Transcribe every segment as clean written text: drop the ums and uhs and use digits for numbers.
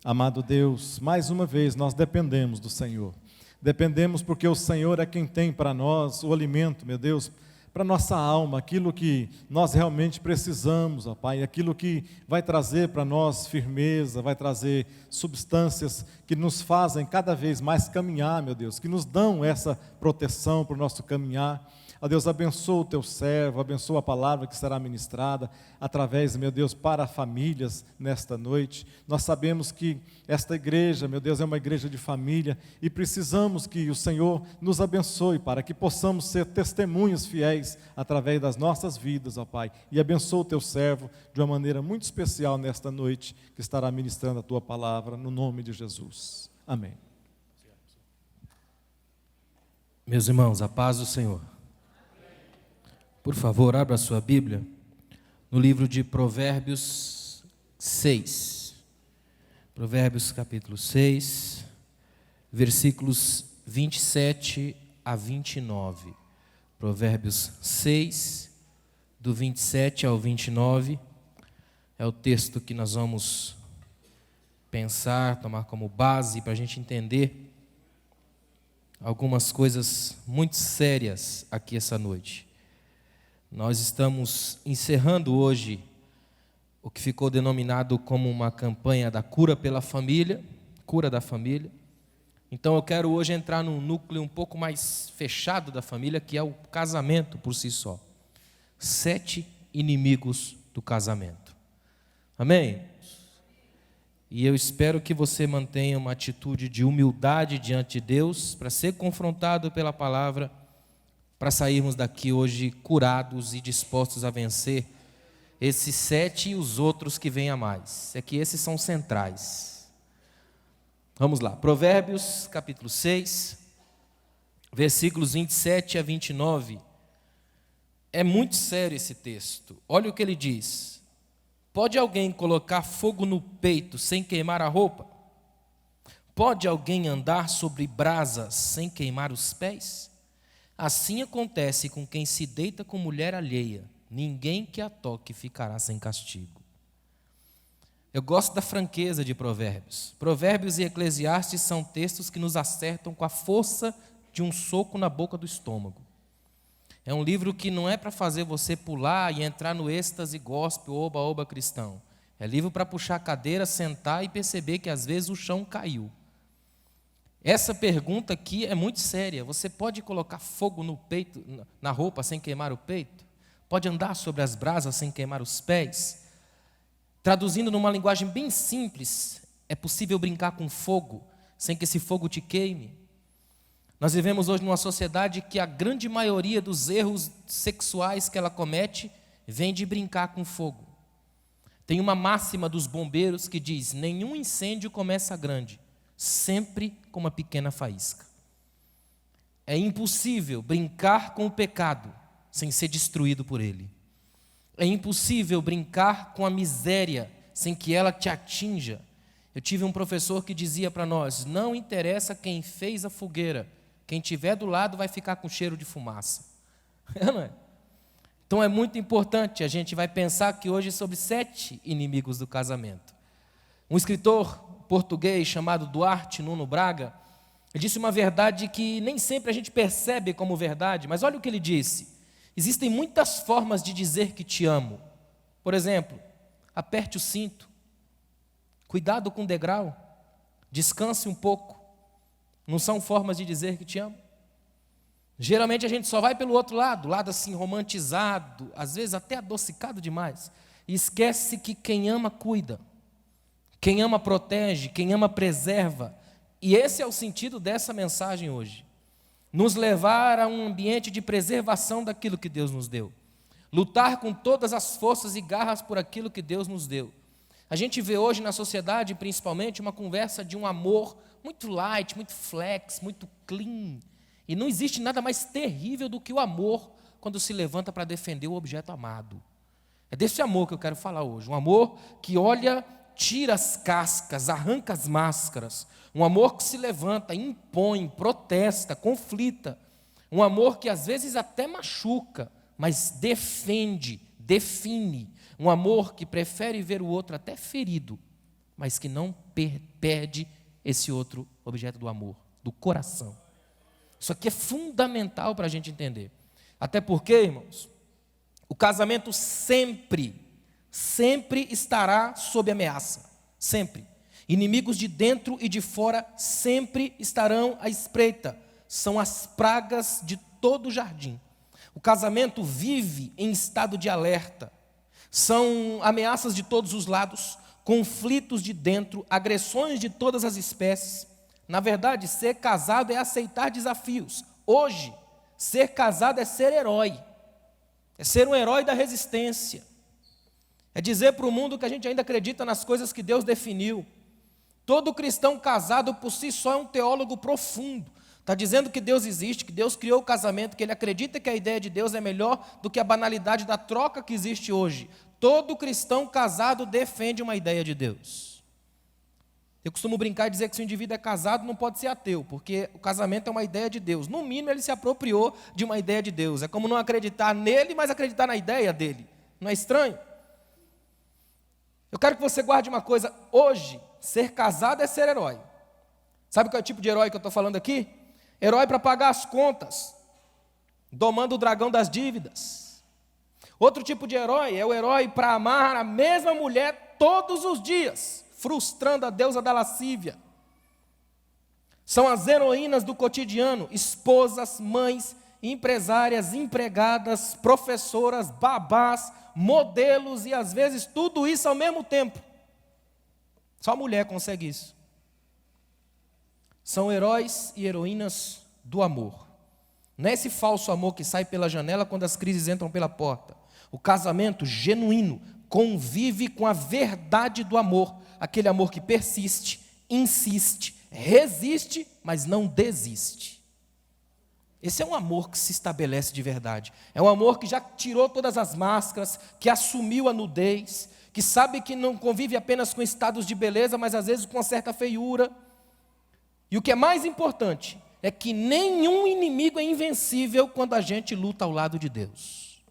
Amado Deus, mais uma vez nós dependemos do Senhor. Dependemos porque o Senhor é quem tem para nós o alimento, meu Deus, para nossa alma, aquilo que nós realmente precisamos, ó Pai, aquilo que vai trazer para nós firmeza, vai trazer substâncias que nos fazem cada vez mais caminhar, meu Deus, que nos dão essa proteção para o nosso caminhar. Ó Deus, abençoa o teu servo, abençoa a palavra que será ministrada através, meu Deus, para famílias nesta noite. Nós sabemos que esta igreja, meu Deus, é uma igreja de família e precisamos que o Senhor nos abençoe para que possamos ser testemunhas fiéis através das nossas vidas, ó Pai. E abençoa o teu servo de uma maneira muito especial nesta noite que estará ministrando a tua palavra, no nome de Jesus. Amém. Meus irmãos, a paz do Senhor. Por favor, abra a sua Bíblia no livro de Provérbios 6. Provérbios capítulo 6, versículos 27 a 29. Provérbios 6, do 27 ao 29, é o texto que nós vamos pensar, tomar como base para a gente entender algumas coisas muito sérias aqui essa noite. Nós estamos encerrando hoje o que ficou denominado como uma campanha da cura pela família, cura da família. Então eu quero hoje entrar num núcleo um pouco mais fechado da família, que é o casamento por si só. 7 inimigos do casamento. Amém? E eu espero que você mantenha uma atitude de humildade diante de Deus, para ser confrontado pela palavra, para sairmos daqui hoje curados e dispostos a vencer esses 7 e os outros que vêm a mais. É que esses são centrais. Vamos lá, Provérbios capítulo 6, versículos 27 a 29. É muito sério esse texto. Olha o que ele diz: pode alguém colocar fogo no peito sem queimar a roupa? Pode alguém andar sobre brasas sem queimar os pés? Assim acontece com quem se deita com mulher alheia. Ninguém que a toque ficará sem castigo. Eu gosto da franqueza de Provérbios. Provérbios e Eclesiastes são textos que nos acertam com a força de um soco na boca do estômago. É um livro que não é para fazer você pular e entrar no êxtase gospel, oba-oba cristão. É livro para puxar a cadeira, sentar e perceber que às vezes o chão caiu. Essa pergunta aqui é muito séria. Você pode colocar fogo no peito, na roupa sem queimar o peito? Pode andar sobre as brasas sem queimar os pés? Traduzindo numa linguagem bem simples, é possível brincar com fogo sem que esse fogo te queime? Nós vivemos hoje numa sociedade que a grande maioria dos erros sexuais que ela comete vem de brincar com fogo. Tem uma máxima dos bombeiros que diz: nenhum incêndio começa grande, sempre com uma pequena faísca. É impossível brincar com o pecado sem ser destruído por ele. É impossível brincar com a miséria sem que ela te atinja. Eu tive um professor que dizia para nós: não interessa quem fez a fogueira, quem estiver do lado vai ficar com cheiro de fumaça. Não é? Então é muito importante, a gente vai pensar aqui hoje sobre 7 inimigos do casamento. Um escritor português chamado Duarte Nuno Braga, ele disse uma verdade que nem sempre a gente percebe como verdade, mas olha o que ele disse: existem muitas formas de dizer que te amo. Por exemplo, aperte o cinto, cuidado com o degrau, descanse um pouco. Não são formas de dizer que te amo? Geralmente a gente só vai pelo outro lado, lado assim romantizado, às vezes até adocicado demais, e esquece que quem ama cuida. Quem ama protege, quem ama preserva. E esse é o sentido dessa mensagem hoje. Nos levar a um ambiente de preservação daquilo que Deus nos deu. Lutar com todas as forças e garras por aquilo que Deus nos deu. A gente vê hoje na sociedade, principalmente, uma conversa de um amor muito light, muito flex, muito clean. E não existe nada mais terrível do que o amor quando se levanta para defender o objeto amado. É desse amor que eu quero falar hoje. Um amor que olha, tira as cascas, arranca as máscaras. Um amor que se levanta, impõe, protesta, conflita. Um amor que às vezes até machuca, mas defende, define. Um amor que prefere ver o outro até ferido, mas que não perde esse outro objeto do amor, do coração. Isso aqui é fundamental para a gente entender. Até porque, irmãos, o casamento sempre estará sob ameaça. Sempre. Inimigos de dentro e de fora sempre estarão à espreita. São as pragas de todo o jardim. O casamento vive em estado de alerta. São ameaças de todos os lados, conflitos de dentro, agressões de todas as espécies. Na verdade, ser casado é aceitar desafios. Hoje, ser casado é ser herói. É ser um herói da resistência. É dizer para o mundo que a gente ainda acredita nas coisas que Deus definiu. Todo cristão casado por si só é um teólogo profundo. Está dizendo que Deus existe, que Deus criou o casamento, que ele acredita que a ideia de Deus é melhor do que a banalidade da troca que existe hoje. Todo cristão casado defende uma ideia de Deus. Eu costumo brincar e dizer que se o indivíduo é casado não pode ser ateu, porque o casamento é uma ideia de Deus. No mínimo ele se apropriou de uma ideia de Deus. É como não acreditar nele, mas acreditar na ideia dele. Não é estranho? Eu quero que você guarde uma coisa. Hoje, ser casado é ser herói. Sabe qual é o tipo de herói que eu estou falando aqui? Herói para pagar as contas, domando o dragão das dívidas. Outro tipo de herói é o herói para amar a mesma mulher todos os dias, frustrando a deusa da lascívia. São as heroínas do cotidiano, esposas, mães, empresárias, empregadas, professoras, babás, modelos e às vezes tudo isso ao mesmo tempo. Só a mulher consegue isso. São heróis e heroínas do amor. Não é esse falso amor que sai pela janela quando as crises entram pela porta. O casamento genuíno convive com a verdade do amor, aquele amor que persiste, insiste, resiste, mas não desiste. Esse é um amor que se estabelece de verdade. É um amor que já tirou todas as máscaras, que assumiu a nudez, que sabe que não convive apenas com estados de beleza, mas às vezes com uma certa feiura. E o que é mais importante é que nenhum inimigo é invencível quando a gente luta ao lado de Deus.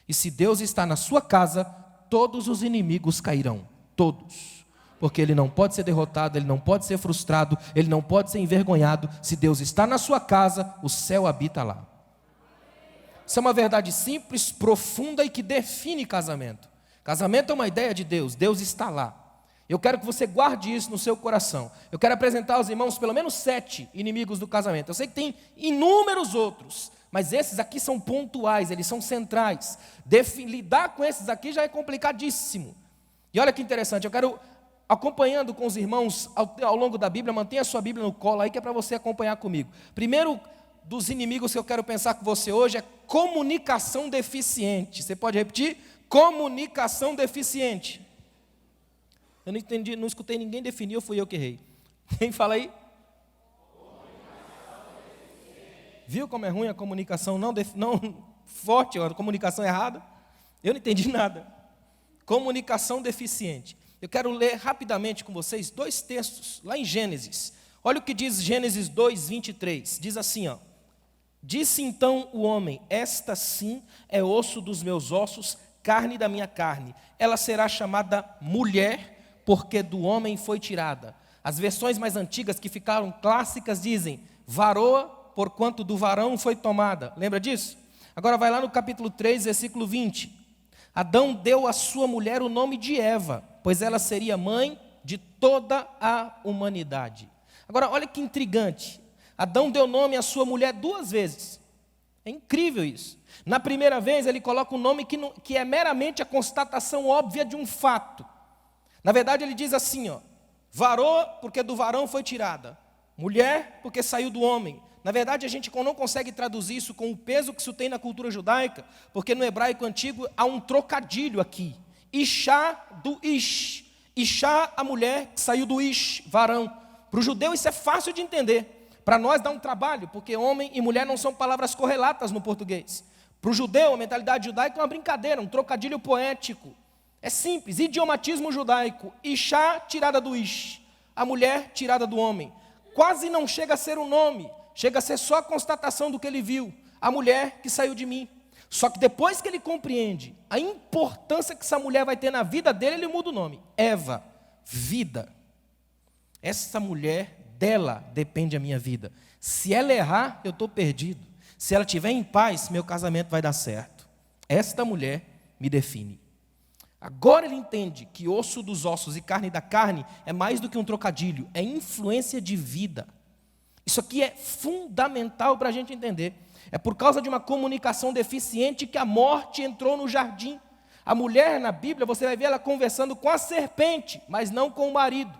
E se Deus está na sua casa, todos os inimigos cairão, todos. Porque ele não pode ser derrotado, ele não pode ser frustrado, ele não pode ser envergonhado. Se Deus está na sua casa, o céu habita lá. Isso é uma verdade simples, profunda e que define casamento. Casamento é uma ideia de Deus, Deus está lá. Eu quero que você guarde isso no seu coração. Eu quero apresentar aos irmãos pelo menos 7 inimigos do casamento. Eu sei que tem inúmeros outros, mas esses aqui são pontuais, eles são centrais. Lidar com esses aqui já é complicadíssimo. E olha que interessante, eu quero, acompanhando com os irmãos ao longo da Bíblia, mantenha a sua Bíblia no colo aí que é para você acompanhar comigo. Primeiro dos inimigos que eu quero pensar com você hoje é comunicação deficiente. Você pode repetir? Comunicação deficiente. Eu não entendi, não escutei ninguém definir, ou fui eu que errei? Quem fala aí? Viu como é ruim a comunicação não forte, a comunicação errada? Eu não entendi nada. Comunicação deficiente. Eu quero ler rapidamente com vocês 2 textos, lá em Gênesis. Olha o que diz Gênesis 2, 23. Diz assim, ó. Disse então o homem, esta sim é osso dos meus ossos, carne da minha carne. Ela será chamada mulher, porque do homem foi tirada. As versões mais antigas que ficaram clássicas dizem, varoa, porquanto do varão foi tomada. Lembra disso? Agora vai lá no capítulo 3, versículo 20. Adão deu à sua mulher o nome de Eva, pois ela seria mãe de toda a humanidade. Agora olha que intrigante. Adão deu nome à sua mulher 2 vezes. É incrível isso. Na primeira vez ele coloca um nome que é meramente a constatação óbvia de um fato. Na verdade ele diz assim, ó, varoa, porque do varão foi tirada, mulher, porque saiu do homem. Na verdade a gente não consegue traduzir isso com o peso que isso tem na cultura judaica, porque no hebraico antigo há um trocadilho aqui, Ishá do Ish, Ishá a mulher que saiu do Ish, varão. Para o judeu isso é fácil de entender, para nós dá um trabalho, porque homem e mulher não são palavras correlatas no português. Para o judeu a mentalidade judaica é uma brincadeira, um trocadilho poético. É simples, idiomatismo judaico, Ishá tirada do Ish, a mulher tirada do homem. Quase não chega a ser um nome, chega a ser só a constatação do que ele viu, a mulher que saiu de mim. Só que depois que ele compreende a importância que essa mulher vai ter na vida dele, ele muda o nome, Eva, vida. Essa mulher, dela depende a minha vida. Se ela errar, eu estou perdido. Se ela estiver em paz, meu casamento vai dar certo. Esta mulher me define. Agora ele entende que osso dos ossos e carne da carne é mais do que um trocadilho, é influência de vida. Isso aqui é fundamental para a gente entender. É por causa de uma comunicação deficiente que a morte entrou no jardim. A mulher na Bíblia, você vai ver ela conversando com a serpente, mas não com o marido.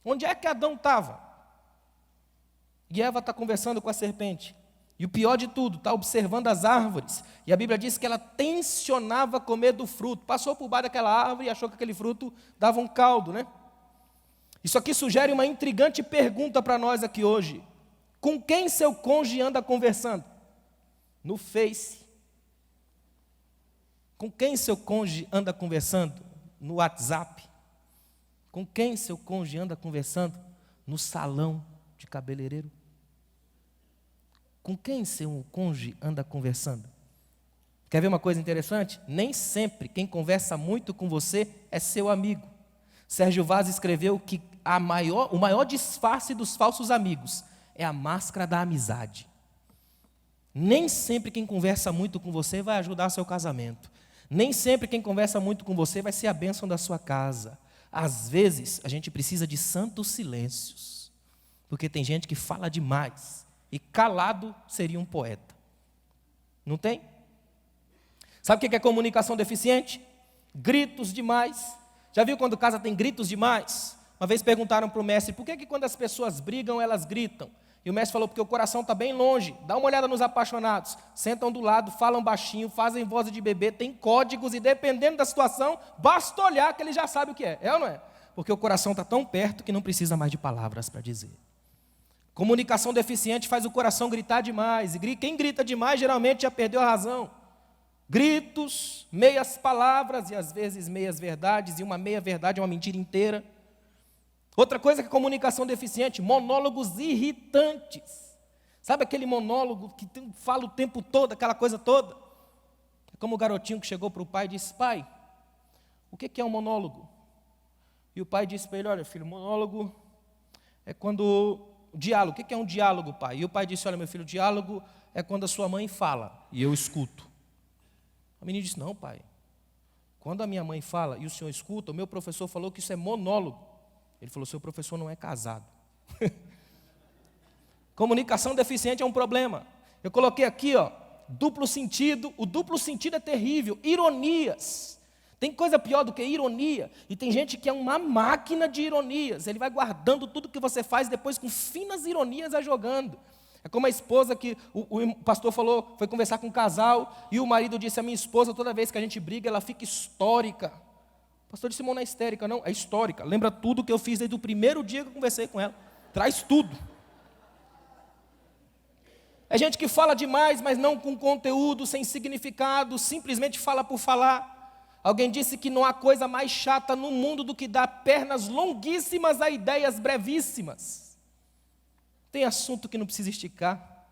Onde é que Adão estava? E Eva está conversando com a serpente. E o pior de tudo, está observando as árvores. E a Bíblia diz que ela tensionava comer do fruto. Passou por baixo daquela árvore e achou que aquele fruto dava um caldo, né? Isso aqui sugere uma intrigante pergunta para nós aqui hoje. Com quem seu cônjuge anda conversando? No Face. Com quem seu cônjuge anda conversando? No WhatsApp. Com quem seu cônjuge anda conversando? No salão de cabeleireiro. Com quem seu cônjuge anda conversando? Quer ver uma coisa interessante? Nem sempre quem conversa muito com você é seu amigo. Sérgio Vaz escreveu que o maior disfarce dos falsos amigos é a máscara da amizade. Nem sempre quem conversa muito com você vai ajudar seu casamento. Nem sempre quem conversa muito com você vai ser a bênção da sua casa. Às vezes, a gente precisa de santos silêncios. Porque tem gente que fala demais. E calado seria um poeta. Não tem? Sabe o que é comunicação deficiente? Gritos demais. Já viu quando casa tem gritos demais? Uma vez perguntaram para o mestre, por que quando as pessoas brigam, elas gritam? E o mestre falou, porque o coração está bem longe. Dá uma olhada nos apaixonados. Sentam do lado, falam baixinho, fazem voz de bebê, tem códigos e dependendo da situação, basta olhar que ele já sabe o que é. É ou não é? Porque o coração está tão perto que não precisa mais de palavras para dizer. Comunicação deficiente faz o coração gritar demais. E quem grita demais geralmente já perdeu a razão. Gritos, meias palavras e às vezes meias verdades. E uma meia verdade é uma mentira inteira. Outra coisa que é comunicação deficiente, monólogos irritantes. Sabe aquele monólogo que fala o tempo todo, aquela coisa toda? É como o garotinho que chegou para o pai e disse, pai, o que é um monólogo? E o pai disse para ele, olha filho, monólogo é quando... Diálogo, o que é um diálogo, pai? E o pai disse, olha meu filho, diálogo é quando a sua mãe fala e eu escuto. A menina disse, não pai, quando a minha mãe fala e o senhor escuta, o meu professor falou que isso é monólogo. Ele falou, seu professor não é casado. Comunicação deficiente é um problema. Eu coloquei aqui, ó, duplo sentido. O duplo sentido é terrível. Ironias. Tem coisa pior do que ironia. E tem gente que é uma máquina de ironias. Ele vai guardando tudo que você faz, depois com finas ironias vai jogando. É como a esposa que o pastor falou, foi conversar com um casal, e o marido disse, a minha esposa, toda vez que a gente briga, ela fica histórica. O pastor disse, não é histérica, não, é histórica. Lembra tudo que eu fiz desde o primeiro dia que eu conversei com ela. Traz tudo. É gente que fala demais, mas não com conteúdo, sem significado, simplesmente fala por falar. Alguém disse que não há coisa mais chata no mundo do que dar pernas longuíssimas a ideias brevíssimas. Tem assunto que não precisa esticar.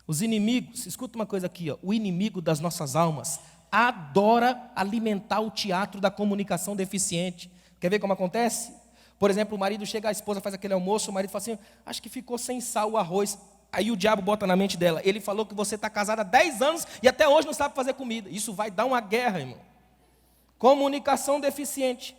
Os inimigos, escuta uma coisa aqui, ó, o inimigo das nossas almas adora alimentar o teatro da comunicação deficiente. Quer ver como acontece? Por exemplo, o marido chega, a esposa faz aquele almoço, o marido fala assim, acho que ficou sem sal o arroz. Aí o diabo bota na mente dela, ele falou que você está casada há 10 anos e até hoje não sabe fazer comida. Isso vai dar uma guerra, irmão. Comunicação deficiente.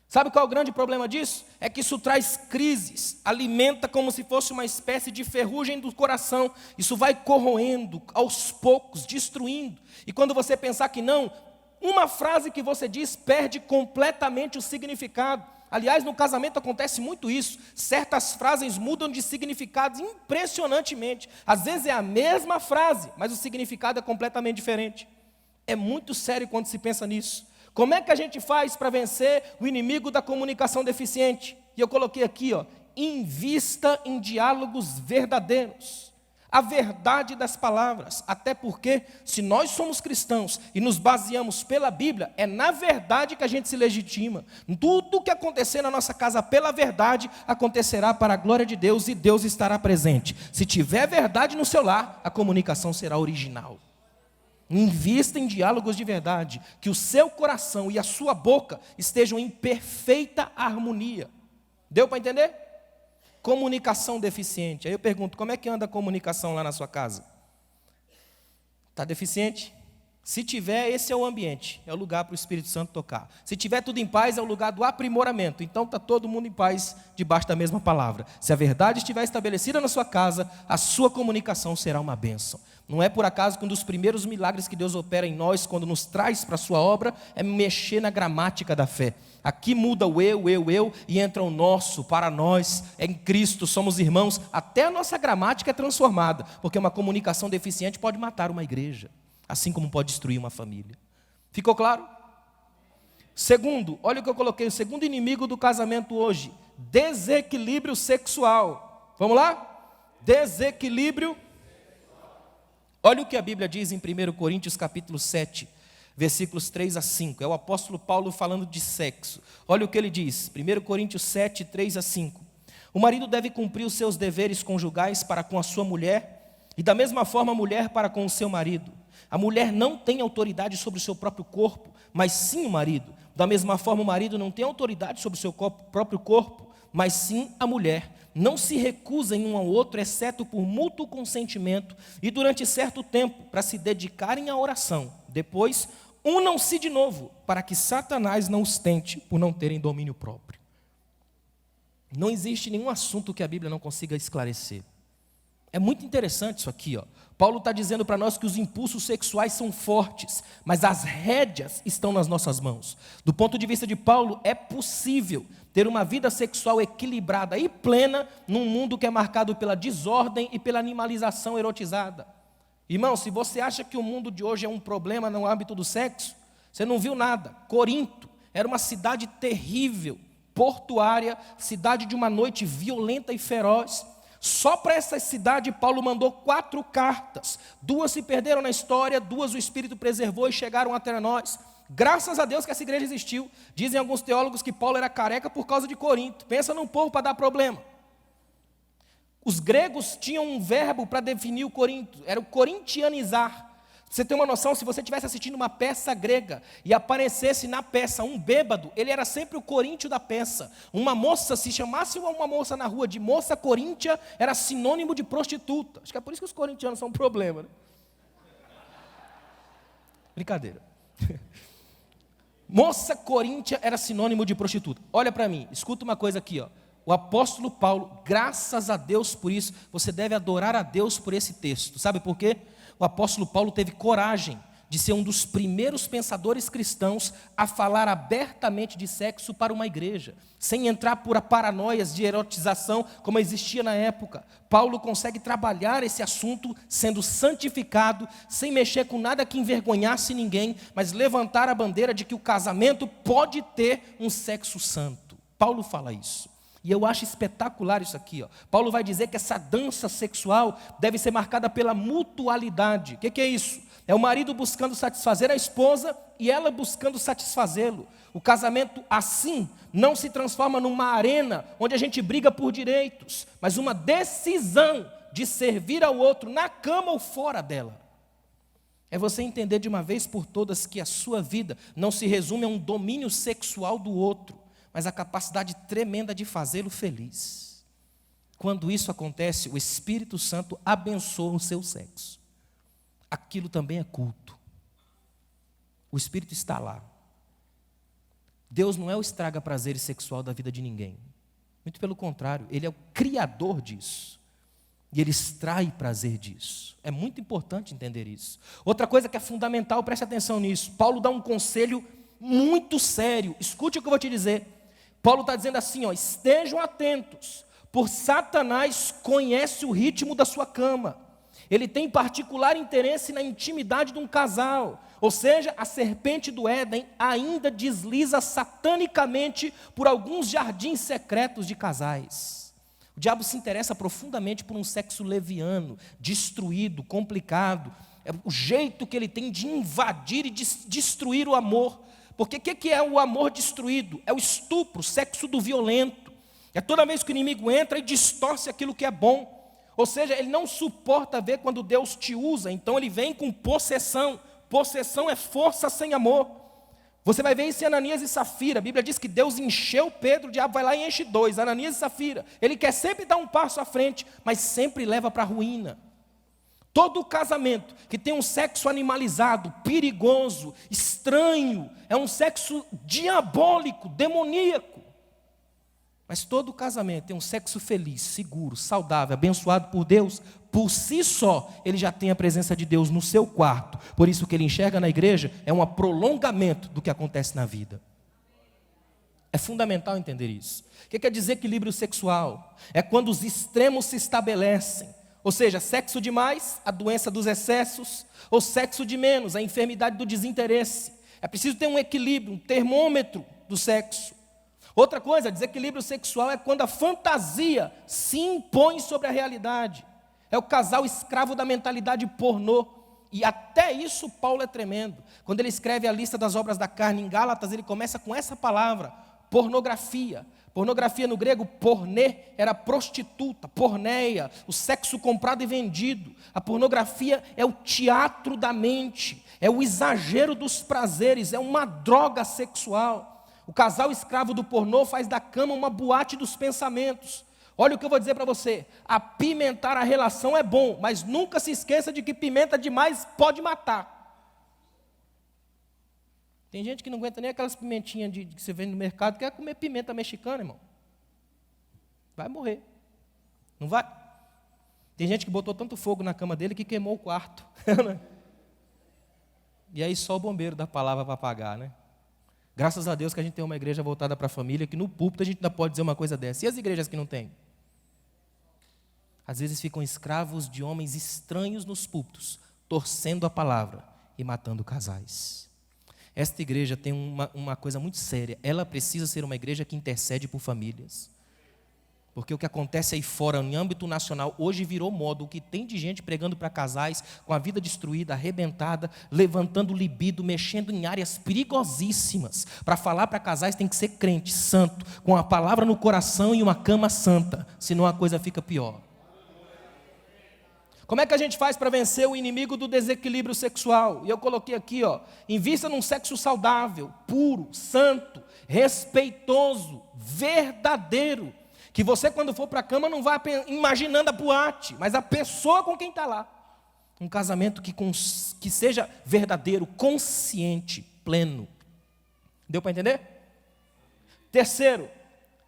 Sabe qual é o grande problema disso? É que isso traz crises, alimenta como se fosse uma espécie de ferrugem do coração. Isso vai corroendo, aos poucos, destruindo. E quando você pensar que não, uma frase que você diz perde completamente o significado. Aliás, no casamento acontece muito isso. Certas frases mudam de significado impressionantemente. Às vezes é a mesma frase, mas o significado é completamente diferente. É muito sério quando se pensa nisso. Como é que a gente faz para vencer o inimigo da comunicação deficiente? E eu coloquei aqui, ó, invista em diálogos verdadeiros. A verdade das palavras. Até porque, se nós somos cristãos e nos baseamos pela Bíblia, é na verdade que a gente se legitima. Tudo que acontecer na nossa casa pela verdade, acontecerá para a glória de Deus e Deus estará presente. Se tiver verdade no seu lar, a comunicação será original. Invista em diálogos de verdade, que o seu coração e a sua boca estejam em perfeita harmonia. Deu para entender? Comunicação deficiente. Aí eu pergunto, como é que anda a comunicação lá na sua casa? Está deficiente? Se tiver, esse é o ambiente, é o lugar para o Espírito Santo tocar. Se tiver tudo em paz, é o lugar do aprimoramento. Então está todo mundo em paz, debaixo da mesma palavra. Se a verdade estiver estabelecida na sua casa, a sua comunicação será uma bênção. Não é por acaso que um dos primeiros milagres que Deus opera em nós, quando nos traz para a sua obra, é mexer na gramática da fé. Aqui muda o eu, e entra o nosso, para nós, em Cristo, somos irmãos. Até a nossa gramática é transformada, porque uma comunicação deficiente pode matar uma igreja, assim como pode destruir uma família. Ficou claro? Segundo, olha o que eu coloquei, o segundo inimigo do casamento hoje, desequilíbrio sexual. Vamos lá? Desequilíbrio. Olha o que a Bíblia diz em 1 Coríntios capítulo 7, versículos 3 a 5. É o apóstolo Paulo falando de sexo. Olha o que ele diz, 1 Coríntios 7, 3 a 5. O marido deve cumprir os seus deveres conjugais para com a sua mulher, e da mesma forma a mulher para com o seu marido. A mulher não tem autoridade sobre o seu próprio corpo, mas sim o marido. Da mesma forma o marido não tem autoridade sobre o seu próprio corpo, mas sim a mulher. Não se recusem um ao outro, exceto por mútuo consentimento, e durante certo tempo, para se dedicarem à oração. Depois, unam-se de novo, para que Satanás não os tente por não terem domínio próprio. Não existe nenhum assunto que a Bíblia não consiga esclarecer. É muito interessante isso aqui, ó. Paulo está dizendo para nós que os impulsos sexuais são fortes, mas as rédeas estão nas nossas mãos. Do ponto de vista de Paulo, é possível ter uma vida sexual equilibrada e plena num mundo que é marcado pela desordem e pela animalização erotizada. Irmão, se você acha que o mundo de hoje é um problema no âmbito do sexo, você não viu nada. Corinto era uma cidade terrível, portuária, cidade de uma noite violenta e feroz. Só para essa cidade Paulo mandou 4 cartas. 2 se perderam na história, 2 o Espírito preservou e chegaram até nós. Graças a Deus que essa igreja existiu. Dizem alguns teólogos que Paulo era careca por causa de Corinto. Pensa num povo para dar problema. Os gregos tinham um verbo para definir o Corinto, era o corintianizar. Você tem uma noção, se você estivesse assistindo uma peça grega e aparecesse na peça um bêbado, ele era sempre o coríntio da peça. Uma moça, se chamasse uma moça na rua de moça coríntia, era sinônimo de prostituta. Acho que é por isso que os corintianos são um problema, né? Brincadeira. Moça coríntia era sinônimo de prostituta. Olha para mim, escuta uma coisa aqui, ó. O apóstolo Paulo, graças a Deus por isso, você deve adorar a Deus por esse texto. Sabe por quê? O apóstolo Paulo teve coragem de ser um dos primeiros pensadores cristãos a falar abertamente de sexo para uma igreja, sem entrar por paranoias de erotização como existia na época. Paulo consegue trabalhar esse assunto sendo santificado, sem mexer com nada que envergonhasse ninguém, mas levantar a bandeira de que o casamento pode ter um sexo santo. Paulo fala isso. E eu acho espetacular isso aqui, ó. Paulo vai dizer que essa dança sexual deve ser marcada pela mutualidade. O que é isso? É o marido buscando satisfazer a esposa e ela buscando satisfazê-lo. O casamento assim não se transforma numa arena onde a gente briga por direitos, mas uma decisão de servir ao outro na cama ou fora dela. É você entender de uma vez por todas que a sua vida não se resume a um domínio sexual do outro, mas a capacidade tremenda de fazê-lo feliz. Quando isso acontece, o Espírito Santo abençoa o seu sexo. Aquilo também é culto. O Espírito está lá. Deus não é o estraga-prazeres sexual da vida de ninguém. Muito pelo contrário, Ele é o criador disso. E Ele extrai prazer disso. É muito importante entender isso. Outra coisa que é fundamental, preste atenção nisso. Paulo dá um conselho muito sério. Escute o que eu vou te dizer. Paulo está dizendo assim, ó, estejam atentos, por Satanás conhece o ritmo da sua cama. Ele tem particular interesse na intimidade de um casal. Ou seja, a serpente do Éden ainda desliza satanicamente por alguns jardins secretos de casais. O diabo se interessa profundamente por um sexo leviano, destruído, complicado. É o jeito que ele tem de invadir e de destruir o amor. Porque o que é o amor destruído? É o estupro, o sexo do violento. É toda vez que o inimigo entra e distorce aquilo que é bom. Ou seja, ele não suporta ver quando Deus te usa, então ele vem com possessão. possessão é força sem amor. Você vai ver isso em Ananias e Safira. A Bíblia diz que Deus encheu Pedro, o diabo vai lá e enche dois, Ananias e Safira. Ele quer sempre dar um passo à frente, mas sempre leva para a ruína. Todo casamento que tem um sexo animalizado, perigoso, estranho, é um sexo diabólico, demoníaco. Mas todo casamento tem um sexo feliz, seguro, saudável, abençoado por Deus, por si só, ele já tem a presença de Deus no seu quarto. Por isso o que ele enxerga na igreja é um prolongamento do que acontece na vida. É fundamental entender isso. O que quer dizer equilíbrio sexual? É quando os extremos se estabelecem. Ou seja, sexo demais, a doença dos excessos, ou sexo de menos, a enfermidade do desinteresse. É preciso ter um equilíbrio, um termômetro do sexo. Outra coisa, desequilíbrio sexual é quando a fantasia se impõe sobre a realidade. É o casal escravo da mentalidade pornô. E até isso Paulo é tremendo. Quando ele escreve a lista das obras da carne em Gálatas, ele começa com essa palavra, pornografia. Pornografia no grego, pornê, era prostituta, porneia, o sexo comprado e vendido. A pornografia é o teatro da mente, é o exagero dos prazeres, é uma droga sexual. O casal escravo do pornô faz da cama uma boate dos pensamentos. Olha o que eu vou dizer para você, apimentar a relação é bom, mas nunca se esqueça de que pimenta demais pode matar. Tem gente que não aguenta nem aquelas pimentinhas que você vende no mercado, quer comer pimenta mexicana, irmão. Vai morrer. Não vai? Tem gente que botou tanto fogo na cama dele que queimou o quarto. E aí só o bombeiro da palavra para apagar, né? Graças a Deus que a gente tem uma igreja voltada para a família, que no púlpito a gente ainda pode dizer uma coisa dessa. E as igrejas que não têm? Às vezes ficam escravos de homens estranhos nos púlpitos, torcendo a palavra e matando casais. Esta igreja tem uma coisa muito séria. Ela precisa ser uma igreja que intercede por famílias. Porque o que acontece aí fora, em âmbito nacional, hoje virou moda. O que tem de gente pregando para casais, com a vida destruída, arrebentada, levantando libido, mexendo em áreas perigosíssimas. Para falar para casais tem que ser crente, santo, com a palavra no coração e uma cama santa, senão a coisa fica pior. Como é que a gente faz para vencer o inimigo do desequilíbrio sexual? E eu coloquei aqui, invista num sexo saudável, puro, santo, respeitoso, verdadeiro. Que você, quando for para a cama, não vá imaginando a boate, mas a pessoa com quem está lá. Um casamento que seja verdadeiro, consciente, pleno. Deu para entender? Terceiro,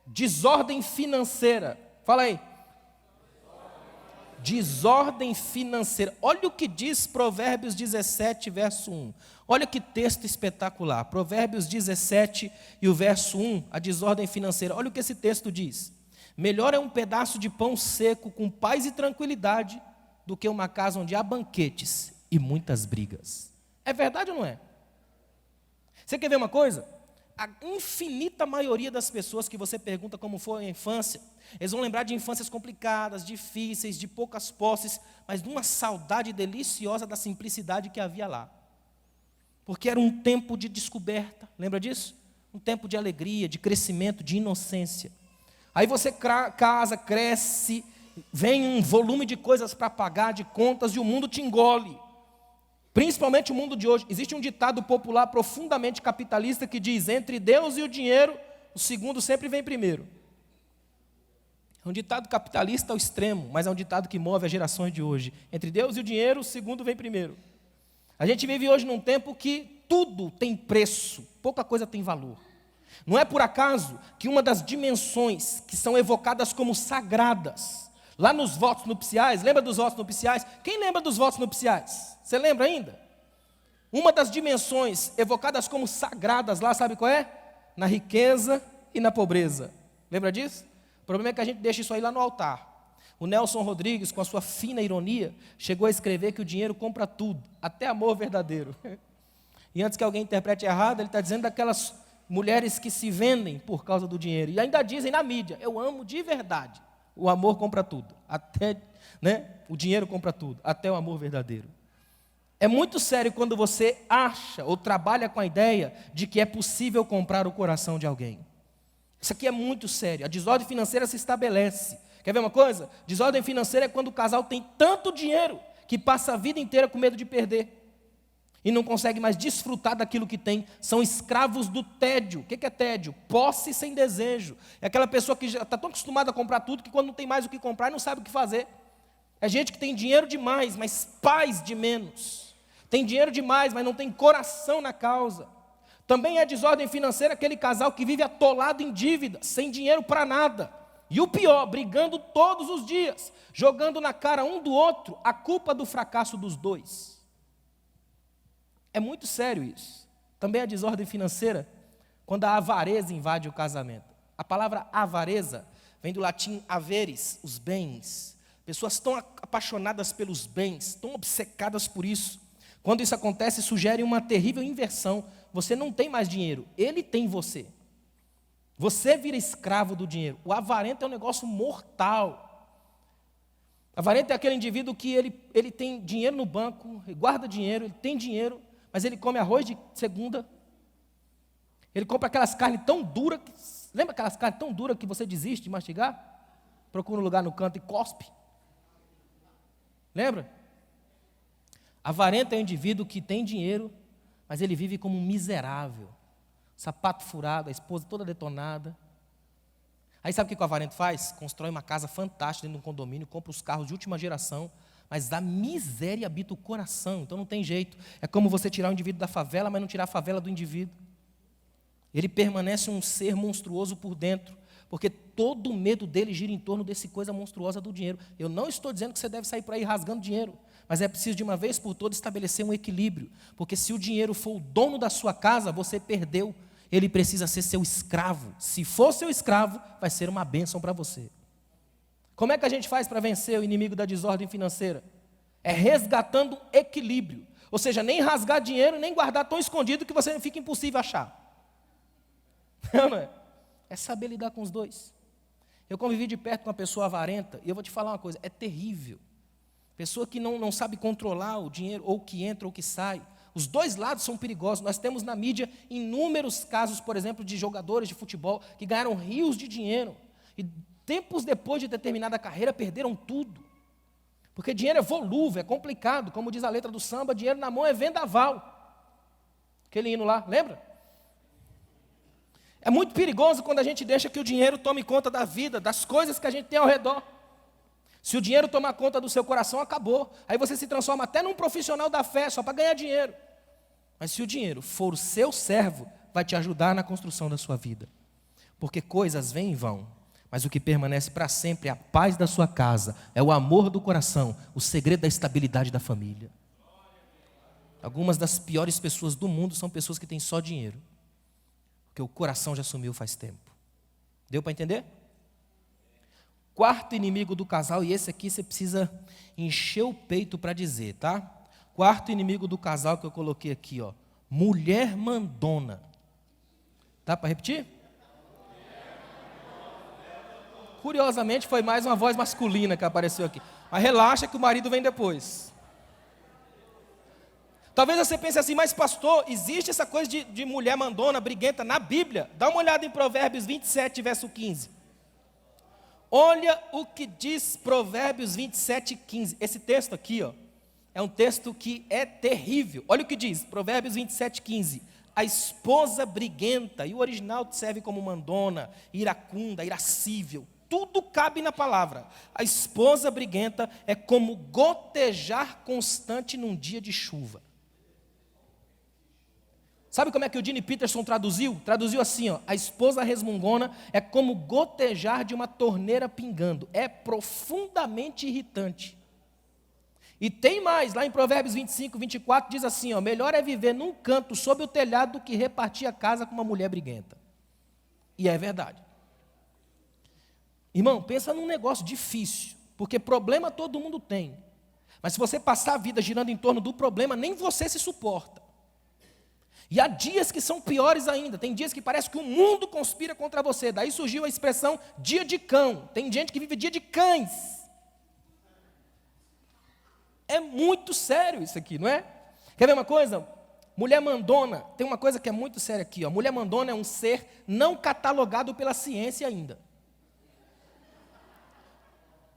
desordem financeira. Fala aí. Desordem financeira. Olha o que diz Provérbios 17, verso 1. Olha que texto espetacular. Provérbios 17 e o verso 1, a desordem financeira. Olha o que esse texto diz. Melhor é um pedaço de pão seco com paz e tranquilidade do que uma casa onde há banquetes e muitas brigas. É verdade ou não é? Você quer ver uma coisa? A infinita maioria das pessoas que você pergunta como foi a infância, eles vão lembrar de infâncias complicadas, difíceis, de poucas posses, mas de uma saudade deliciosa da simplicidade que havia lá. Porque era um tempo de descoberta, lembra disso? Um tempo de alegria, de crescimento, de inocência. Aí você casa, cresce, vem um volume de coisas para pagar, de contas, e o mundo te engole. Principalmente o mundo de hoje. Existe um ditado popular profundamente capitalista que diz: entre Deus e o dinheiro, o segundo sempre vem primeiro. É um ditado capitalista ao extremo, mas é um ditado que move as gerações de hoje. Entre Deus e o dinheiro, o segundo vem primeiro. A gente vive hoje num tempo que tudo tem preço, pouca coisa tem valor. Não é por acaso que uma das dimensões que são evocadas como sagradas, lá nos votos nupciais, lembra dos votos nupciais? Quem lembra dos votos nupciais? Você lembra ainda? Uma das dimensões evocadas como sagradas lá, sabe qual é? Na riqueza e na pobreza. Lembra disso? O problema é que a gente deixa isso aí lá no altar. O Nelson Rodrigues, com a sua fina ironia, chegou a escrever que o dinheiro compra tudo, até amor verdadeiro. E antes que alguém interprete errado, ele está dizendo daquelas mulheres que se vendem por causa do dinheiro. E ainda dizem na mídia: eu amo de verdade. O amor compra tudo. Até, o dinheiro compra tudo. Até o amor verdadeiro. É muito sério quando você acha ou trabalha com a ideia de que é possível comprar o coração de alguém. Isso aqui é muito sério. A desordem financeira se estabelece. Quer ver uma coisa? Desordem financeira é quando o casal tem tanto dinheiro que passa a vida inteira com medo de perder. e não consegue mais desfrutar daquilo que tem, são escravos do tédio. O que é tédio? Posse sem desejo. É aquela pessoa que já está tão acostumada a comprar tudo que quando não tem mais o que comprar, não sabe o que fazer. É gente que tem dinheiro demais, mas paz de menos. Tem dinheiro demais, mas não tem coração na causa. Também é desordem financeira aquele casal que vive atolado em dívida, sem dinheiro para nada. E o pior, brigando todos os dias, jogando na cara um do outro a culpa do fracasso dos dois. É muito sério isso. Também a desordem financeira, quando a avareza invade o casamento. A palavra avareza vem do latim haveres, os bens. Pessoas tão apaixonadas pelos bens, tão obcecadas por isso. Quando isso acontece, sugere uma terrível inversão. Você não tem mais dinheiro, ele tem você. Você vira escravo do dinheiro. O avarento é um negócio mortal. Avarento é aquele indivíduo que ele tem dinheiro no banco, ele guarda dinheiro, ele tem dinheiro, mas ele come arroz de segunda. Ele compra aquelas carnes tão duras, lembra aquelas carnes tão duras que você desiste de mastigar? Procura um lugar no canto e cospe. Lembra? Avarento é um indivíduo que tem dinheiro, mas ele vive como um miserável. Sapato furado, a esposa toda detonada. Aí sabe o que o avarento faz? Constrói uma casa fantástica dentro de um condomínio, compra os carros de última geração, mas a miséria habita o coração, então não tem jeito. É como você tirar o indivíduo da favela, mas não tirar a favela do indivíduo. Ele permanece um ser monstruoso por dentro, porque todo o medo dele gira em torno dessa coisa monstruosa do dinheiro. Eu não estou dizendo que você deve sair por aí rasgando dinheiro, mas é preciso de uma vez por todas estabelecer um equilíbrio, porque se o dinheiro for o dono da sua casa, você perdeu. Ele precisa ser seu escravo. Se for seu escravo, vai ser uma bênção para você. Como é que a gente faz para vencer o inimigo da desordem financeira? É resgatando equilíbrio. Ou seja, nem rasgar dinheiro, nem guardar tão escondido que você não fica impossível achar. Não é? É saber lidar com os dois. Eu convivi de perto com uma pessoa avarenta, e eu vou te falar uma coisa, é terrível. Pessoa que não sabe controlar o dinheiro, ou que entra ou que sai. Os dois lados são perigosos. Nós temos na mídia inúmeros casos, por exemplo, de jogadores de futebol que ganharam rios de dinheiro e tempos depois de determinada carreira perderam tudo. Porque dinheiro é volúvel, é complicado. Como diz a letra do samba, dinheiro na mão é vendaval. Aquele hino lá, lembra? É muito perigoso quando a gente deixa que o dinheiro tome conta da vida, das coisas que a gente tem ao redor. Se o dinheiro tomar conta do seu coração, acabou. Aí você se transforma até num profissional da fé, só para ganhar dinheiro. Mas se o dinheiro for o seu servo, vai te ajudar na construção da sua vida. Porque coisas vêm e vão, mas o que permanece para sempre é a paz da sua casa, é o amor do coração, o segredo da estabilidade da família. Algumas das piores pessoas do mundo são pessoas que têm só dinheiro, porque o coração já sumiu faz tempo. Deu para entender? Quarto inimigo do casal, e esse aqui você precisa encher o peito para dizer, tá? Quarto inimigo do casal que eu coloquei aqui, ó, mulher mandona. Dá para repetir? Curiosamente foi mais uma voz masculina que apareceu aqui. Mas relaxa que o marido vem depois. Talvez você pense assim, mas pastor, existe essa coisa de mulher mandona, briguenta na Bíblia? Dá uma olhada em Provérbios 27, verso 15. Olha o que diz Provérbios 27, 15. Esse texto aqui, ó, é um texto que é terrível. Olha o que diz, Provérbios 27, 15. A esposa briguenta, e o original serve como mandona, iracunda, irascível. Tudo cabe na palavra. A esposa briguenta é como gotejar constante num dia de chuva. Sabe como é que o Gene Peterson traduziu? Traduziu assim, ó, a esposa resmungona é como gotejar de uma torneira pingando. É profundamente irritante. E tem mais, lá em Provérbios 25, 24, diz assim, ó, melhor é viver num canto sob o telhado do que repartir a casa com uma mulher briguenta. E é verdade. Irmão, pensa num negócio difícil, porque problema todo mundo tem. Mas se você passar a vida girando em torno do problema, nem você se suporta. E há dias que são piores ainda. Tem dias que parece que o mundo conspira contra você. Daí surgiu a expressão dia de cão. Tem gente que vive dia de cães. É muito sério isso aqui, não é? Quer ver uma coisa? Mulher mandona, tem uma coisa que é muito séria aqui, ó. Mulher mandona é um ser não catalogado pela ciência ainda.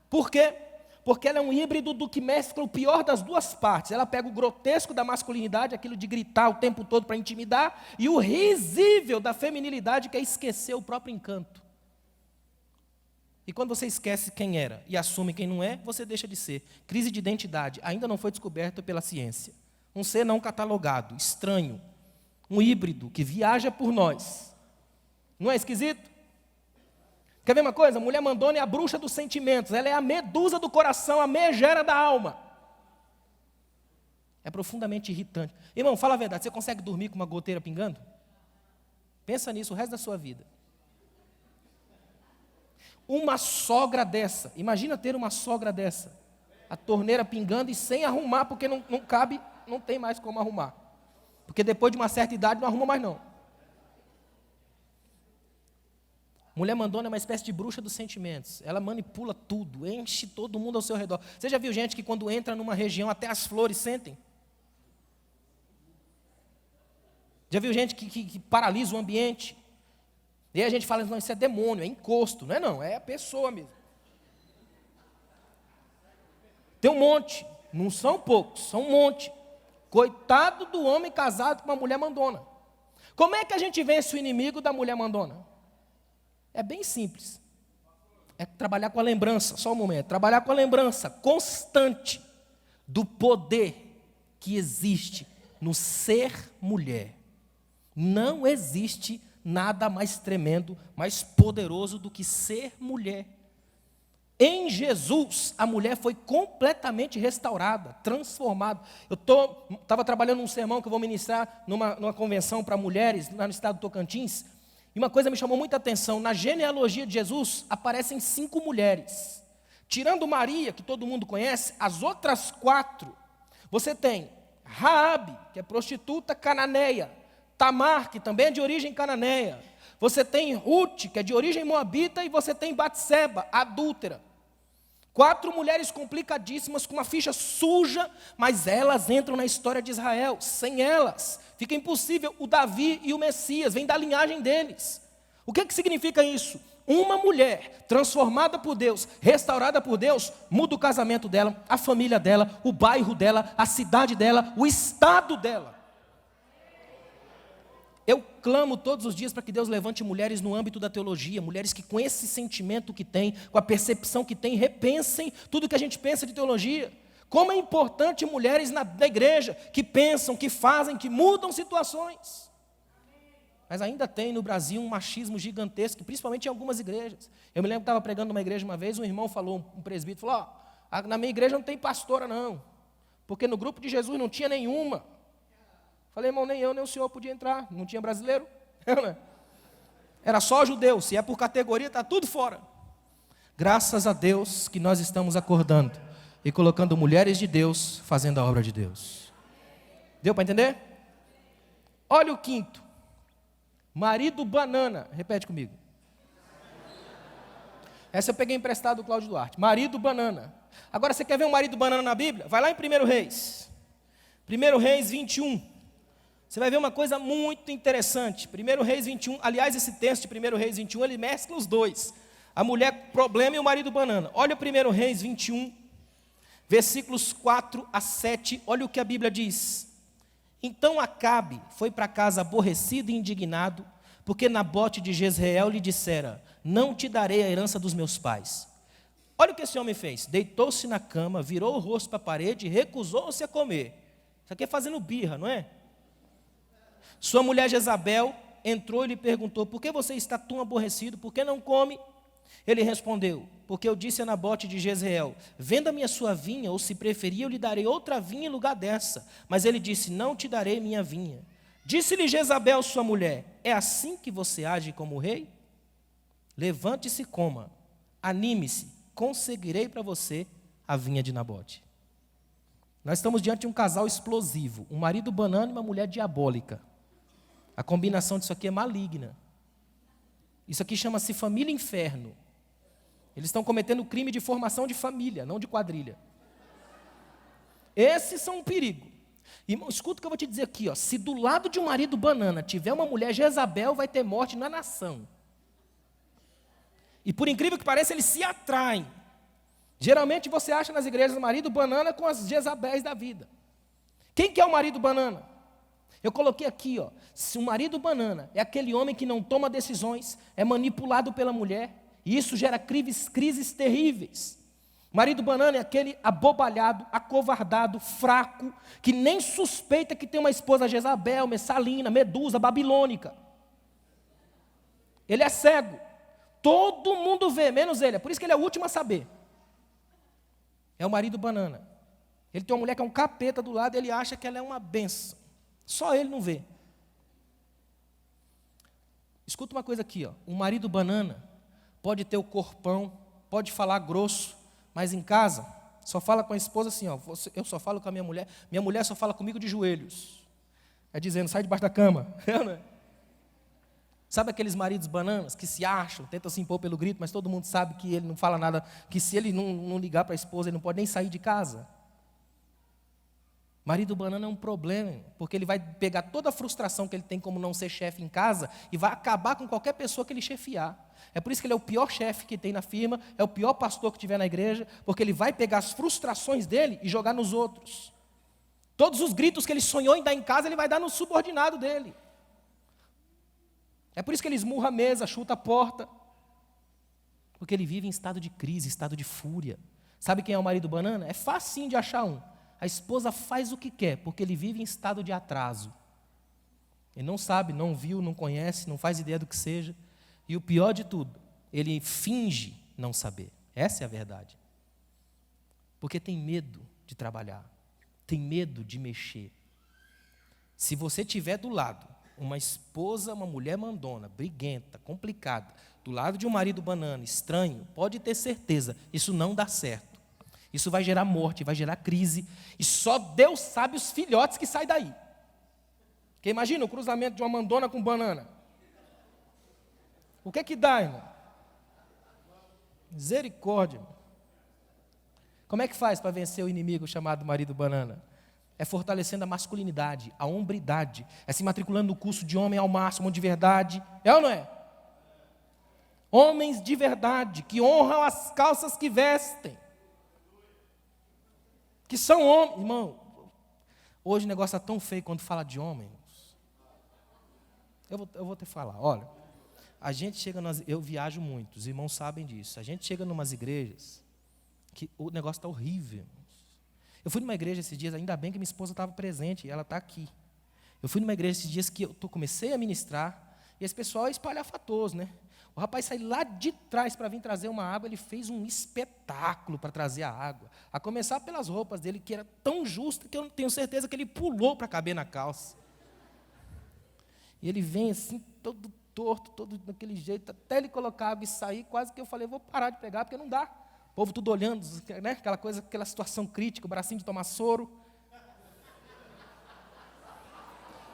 Por quê? Porque ela é um híbrido do que mescla o pior das duas partes. Ela pega o grotesco da masculinidade, aquilo de gritar o tempo todo para intimidar, e o risível da feminilidade, que é esquecer o próprio encanto. E quando você esquece quem era e assume quem não é, você deixa de ser. Crise de identidade ainda não foi descoberta pela ciência. Um ser não catalogado, estranho, um híbrido que viaja por nós. Não é esquisito? Quer ver uma coisa? A mulher mandona é a bruxa dos sentimentos, ela é a medusa do coração, a megera da alma. É profundamente irritante. Irmão, fala a verdade, você consegue dormir com uma goteira pingando? Pensa nisso o resto da sua vida. Uma sogra dessa, imagina ter uma sogra dessa, a torneira pingando e sem arrumar, porque não cabe, não tem mais como arrumar. Porque depois de uma certa idade não arruma mais não. Mulher mandona é uma espécie de bruxa dos sentimentos. Ela manipula tudo, enche todo mundo ao seu redor. Você já viu gente que quando entra numa região até as flores sentem? Já viu gente que paralisa o ambiente? E aí a gente fala, não, isso é demônio, é encosto. Não é não, é a pessoa mesmo. Tem um monte, não são poucos, são um monte. Coitado do homem casado com uma mulher mandona. Como é que a gente vence o inimigo da mulher mandona? É bem simples. É trabalhar com a lembrança, só um momento. Trabalhar com a lembrança constante do poder que existe no ser mulher. Não existe nada mais tremendo, mais poderoso do que ser mulher. Em Jesus, a mulher foi completamente restaurada, transformada. Eu estava trabalhando num sermão que eu vou ministrar numa convenção para mulheres, lá no estado do Tocantins, e uma coisa me chamou muita atenção. Na genealogia de Jesus, aparecem 5 mulheres. Tirando Maria, que todo mundo conhece, as outras 4, você tem Raabe, que é prostituta cananeia, Tamar, que também é de origem cananeia, você tem Ruth, que é de origem moabita, e você tem Batseba, adúltera. 4 mulheres complicadíssimas, com uma ficha suja, mas elas entram na história de Israel. Sem elas, fica impossível o Davi e o Messias, vem da linhagem deles. O que significa isso? Uma mulher transformada por Deus, restaurada por Deus, muda o casamento dela, a família dela, o bairro dela, a cidade dela, o estado dela. Eu clamo todos os dias para que Deus levante mulheres no âmbito da teologia, mulheres que com esse sentimento que têm, com a percepção que têm, repensem tudo que a gente pensa de teologia. Como é importante mulheres na igreja que pensam, que fazem, que mudam situações. Mas ainda tem no Brasil um machismo gigantesco, principalmente em algumas igrejas. Eu me lembro que estava pregando numa igreja uma vez, um irmão falou, um presbítero, falou, na minha igreja não tem pastora não, porque no grupo de Jesus não tinha nenhuma. Falei, irmão, nem eu, nem o senhor podia entrar, não tinha brasileiro. Era só judeu, se é por categoria, está tudo fora. Graças a Deus que nós estamos acordando e colocando mulheres de Deus fazendo a obra de Deus. Deu para entender? Olha o 5º. Marido banana. Repete comigo. Essa eu peguei emprestado do Cláudio Duarte. Marido banana. Agora você quer ver um marido banana na Bíblia? Vai lá em 1 Reis. 1 Reis 21. Você vai ver uma coisa muito interessante. 1 Reis 21, aliás, esse texto de 1 Reis 21, ele mescla os dois. A mulher problema e o marido banana. Olha 1 Reis 21, versículos 4 a 7. Olha o que a Bíblia diz. Então Acabe foi para casa aborrecido e indignado, porque Nabote de Jezreel lhe dissera, não te darei a herança dos meus pais. Olha o que esse homem fez. Deitou-se na cama, virou o rosto para a parede e recusou-se a comer. Isso aqui é fazendo birra, não é? Sua mulher Jezabel entrou e lhe perguntou, por que você está tão aborrecido, por que não come? Ele respondeu, porque eu disse a Nabote de Jezreel, venda-me a sua vinha, ou se preferir eu lhe darei outra vinha em lugar dessa. Mas ele disse, não te darei minha vinha. Disse-lhe Jezabel, sua mulher, é assim que você age como rei? Levante-se e coma, anime-se, conseguirei para você a vinha de Nabote. Nós estamos diante de um casal explosivo, um marido banana e uma mulher diabólica. A combinação disso aqui é maligna. Isso aqui chama-se família inferno. Eles estão cometendo crime de formação de família, não de quadrilha. Esses são um perigo. Irmão, escuta o que eu vou te dizer aqui. Se do lado de um marido banana tiver uma mulher Jezabel, vai ter morte na nação. E por incrível que pareça, eles se atraem. Geralmente você acha nas igrejas o marido banana com as Jezabéis da vida. Quem que é o marido banana? Eu coloquei aqui, ó, se o marido banana é aquele homem que não toma decisões, é manipulado pela mulher, e isso gera crises terríveis. O marido banana é aquele abobalhado, acovardado, fraco, que nem suspeita que tem uma esposa Jezabel, Messalina, Medusa, babilônica. Ele é cego. Todo mundo vê, menos ele. É por isso que ele é o último a saber. É o marido banana. Ele tem uma mulher que é um capeta do lado e ele acha que ela é uma benção. Só ele não vê. Escuta uma coisa aqui, ó. O marido banana pode ter o corpão, pode falar grosso, mas em casa só fala com a esposa assim, ó. Eu só falo com a minha mulher só fala comigo de joelhos. É dizendo, sai debaixo da cama. Sabe aqueles maridos bananas que se acham, tentam se impor pelo grito, mas todo mundo sabe que ele não fala nada, que se ele não ligar para a esposa, ele não pode nem sair de casa? Marido banana é um problema, porque ele vai pegar toda a frustração que ele tem como não ser chefe em casa e vai acabar com qualquer pessoa que ele chefiar. É por isso que ele é o pior chefe que tem na firma, é o pior pastor que tiver na igreja, porque ele vai pegar as frustrações dele e jogar nos outros. Todos os gritos que ele sonhou em dar em casa, ele vai dar no subordinado dele. É por isso que ele esmurra a mesa, chuta a porta. Porque ele vive em estado de crise, estado de fúria. Sabe quem é o marido banana? É facinho de achar um. A esposa faz o que quer, porque ele vive em estado de atraso. Ele não sabe, não viu, não conhece, não faz ideia do que seja. E o pior de tudo, ele finge não saber. Essa é a verdade. Porque tem medo de trabalhar, tem medo de mexer. Se você tiver do lado uma esposa, uma mulher mandona, briguenta, complicada, do lado de um marido banana, estranho, pode ter certeza, isso não dá certo. Isso vai gerar morte, vai gerar crise, e só Deus sabe os filhotes que saem daí. Porque imagina o cruzamento de uma mandona com banana. O que é que dá, irmão? Misericórdia. Como é que faz para vencer o inimigo chamado marido banana? É fortalecendo a masculinidade, a hombridade, é se matriculando no curso de homem ao máximo de verdade. É ou não é? Homens de verdade, que honram as calças que vestem. Que são homens. Irmão, hoje o negócio está tão feio quando fala de homens. Eu vou te falar, olha. A gente chega eu viajo muito, os irmãos sabem disso. A gente chega em umas igrejas que o negócio está horrível. Eu fui numa igreja esses dias, ainda bem que minha esposa estava presente, e ela está aqui. Eu fui numa igreja esses dias que eu comecei a ministrar, e esse pessoal é espalhafatoso, né? O rapaz saiu lá de trás para vir trazer uma água, ele fez um espetáculo para trazer a água. A começar pelas roupas dele, que era tão justa que eu tenho certeza que ele pulou para caber na calça. E ele vem assim, todo torto, todo daquele jeito, até ele colocar água e sair, quase que eu falei, vou parar de pegar, porque não dá. O povo tudo olhando, né? Aquela coisa, aquela situação crítica, o bracinho de tomar soro.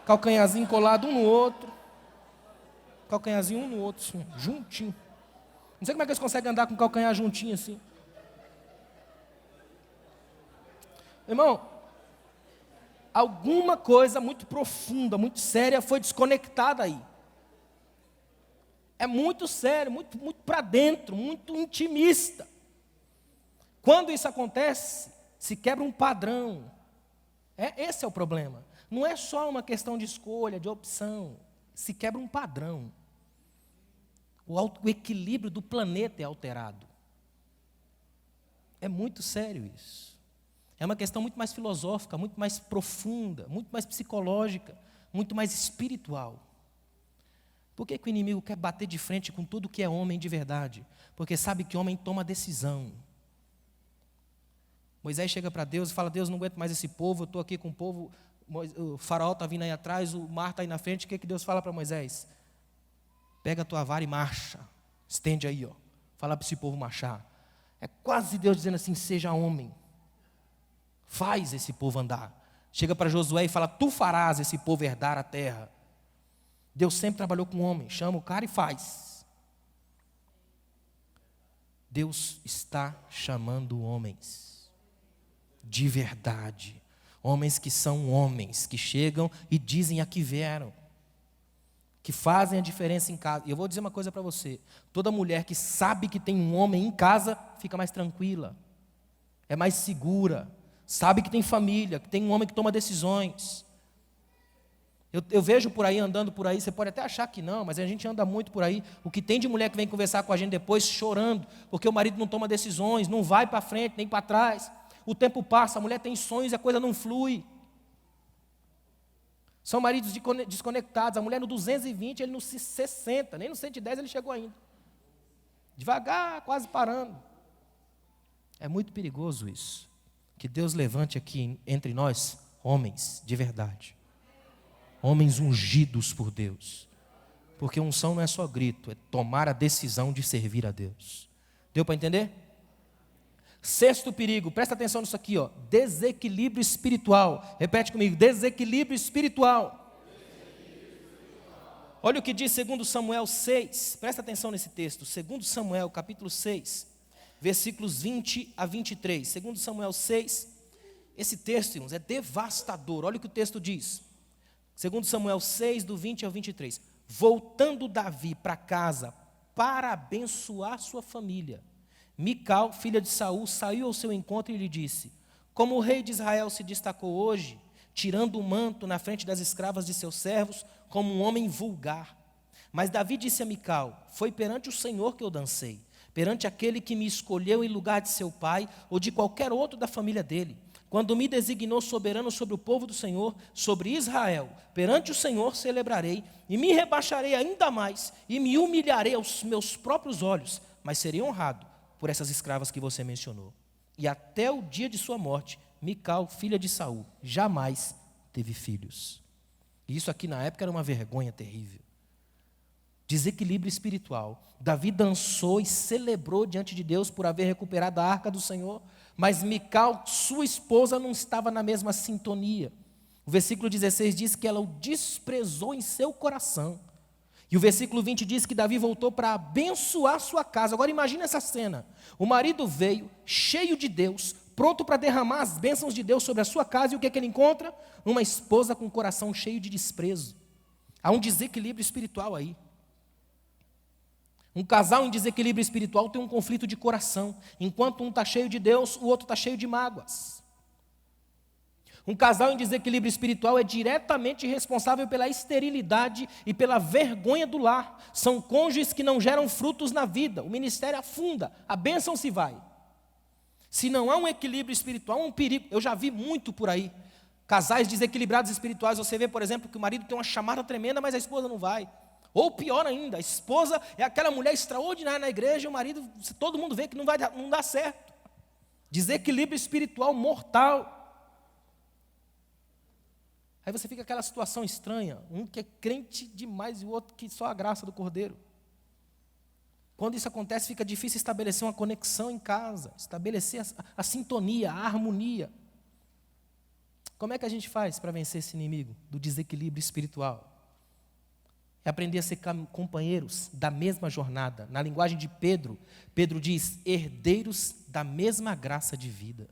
Calcanhazinho colado um no outro. Calcanhazinho um no outro, assim, juntinho. Não sei como é que eles conseguem andar com o calcanhar juntinho assim. Irmão, alguma coisa muito profunda, muito séria foi desconectada aí. É muito sério, muito para dentro, muito intimista. Quando isso acontece, se quebra um padrão. Esse é o problema. Não é só uma questão de escolha, de opção. Se quebra um padrão. O equilíbrio do planeta é alterado. É muito sério isso. É uma questão muito mais filosófica, muito mais profunda, muito mais psicológica, muito mais espiritual. Por que o inimigo quer bater de frente com tudo que é homem de verdade? Porque sabe que homem toma decisão. Moisés chega para Deus e fala, Deus, não aguento mais esse povo, eu estou aqui com o povo, o faraó está vindo aí atrás, o mar está aí na frente, o que Deus fala para Moisés? Pega a tua vara e marcha, estende aí, ó. Fala para esse povo marchar. É quase Deus dizendo assim, seja homem, faz esse povo andar. Chega para Josué e fala, tu farás esse povo herdar a terra. Deus sempre trabalhou com homem, chama o cara e faz. Deus está chamando homens de verdade, homens que são homens, que chegam e dizem a que vieram, que fazem a diferença em casa. E eu vou dizer uma coisa para você, toda mulher que sabe que tem um homem em casa, fica mais tranquila. é mais segura, sabe que tem família, que tem um homem que toma decisões. Eu vejo por aí, andando por aí, você pode até achar que não, mas a gente anda muito por aí, o que tem de mulher que vem conversar com a gente depois chorando, porque o marido não toma decisões, não vai para frente, nem para trás, o tempo passa, a mulher tem sonhos e a coisa não flui. São maridos desconectados, a mulher no 220, ele no 60, nem no 110 ele chegou ainda. Devagar, quase parando. É muito perigoso isso. Que Deus levante aqui entre nós homens de verdade. Homens ungidos por Deus. Porque unção não é só grito, é tomar a decisão de servir a Deus. Deu para entender? Sexto perigo, presta atenção nisso aqui, ó, desequilíbrio espiritual. Repete comigo, desequilíbrio espiritual. Olha o que diz 2 Samuel 6, presta atenção nesse texto, 2 Samuel capítulo 6, versículos 20 a 23. 2 Samuel 6, esse texto, irmãos, é devastador. Olha o que o texto diz. 2 Samuel 6, do 20 ao 23. Voltando Davi para casa para abençoar sua família, Mical, filha de Saul, saiu ao seu encontro e lhe disse: como o rei de Israel se destacou hoje, tirando o manto na frente das escravas de seus servos, como um homem vulgar. Mas Davi disse a Mical: foi perante o Senhor que eu dancei, perante aquele que me escolheu em lugar de seu pai ou de qualquer outro da família dele, quando me designou soberano sobre o povo do Senhor, sobre Israel. Perante o Senhor celebrarei, e me rebaixarei ainda mais, e me humilharei aos meus próprios olhos, mas serei honrado por essas escravas que você mencionou. E até o dia de sua morte, Mical, filha de Saul, jamais teve filhos. E isso aqui na época era uma vergonha terrível. Desequilíbrio espiritual. Davi dançou e celebrou diante de Deus por haver recuperado a arca do Senhor, mas Mical, sua esposa, não estava na mesma sintonia. O versículo 16 diz que ela o desprezou em seu coração. E o versículo 20 diz que Davi voltou para abençoar sua casa. Agora imagina essa cena. O marido veio, cheio de Deus, pronto para derramar as bênçãos de Deus sobre a sua casa, e o que é que ele encontra? Uma esposa com o coração cheio de desprezo. Há um desequilíbrio espiritual aí. Um casal em desequilíbrio espiritual tem um conflito de coração. Enquanto um está cheio de Deus, o outro está cheio de mágoas. Um casal em desequilíbrio espiritual é diretamente responsável pela esterilidade e pela vergonha do lar. São cônjuges que não geram frutos na vida. O ministério afunda, a bênção se vai. Se não há um equilíbrio espiritual, um perigo. Eu já vi muito por aí. Casais desequilibrados espirituais. Você vê, por exemplo, que o marido tem uma chamada tremenda, mas a esposa não vai. Ou pior ainda, a esposa é aquela mulher extraordinária na igreja, e o marido, todo mundo vê que não dá certo. Desequilíbrio espiritual mortal. Aí você fica aquela situação estranha, um que é crente demais e o outro que só a graça do Cordeiro. Quando isso acontece, fica difícil estabelecer uma conexão em casa, estabelecer a sintonia, a harmonia. Como é que a gente faz para vencer esse inimigo do desequilíbrio espiritual? É aprender a ser companheiros da mesma jornada. Na linguagem de Pedro, Pedro diz, herdeiros da mesma graça de vida.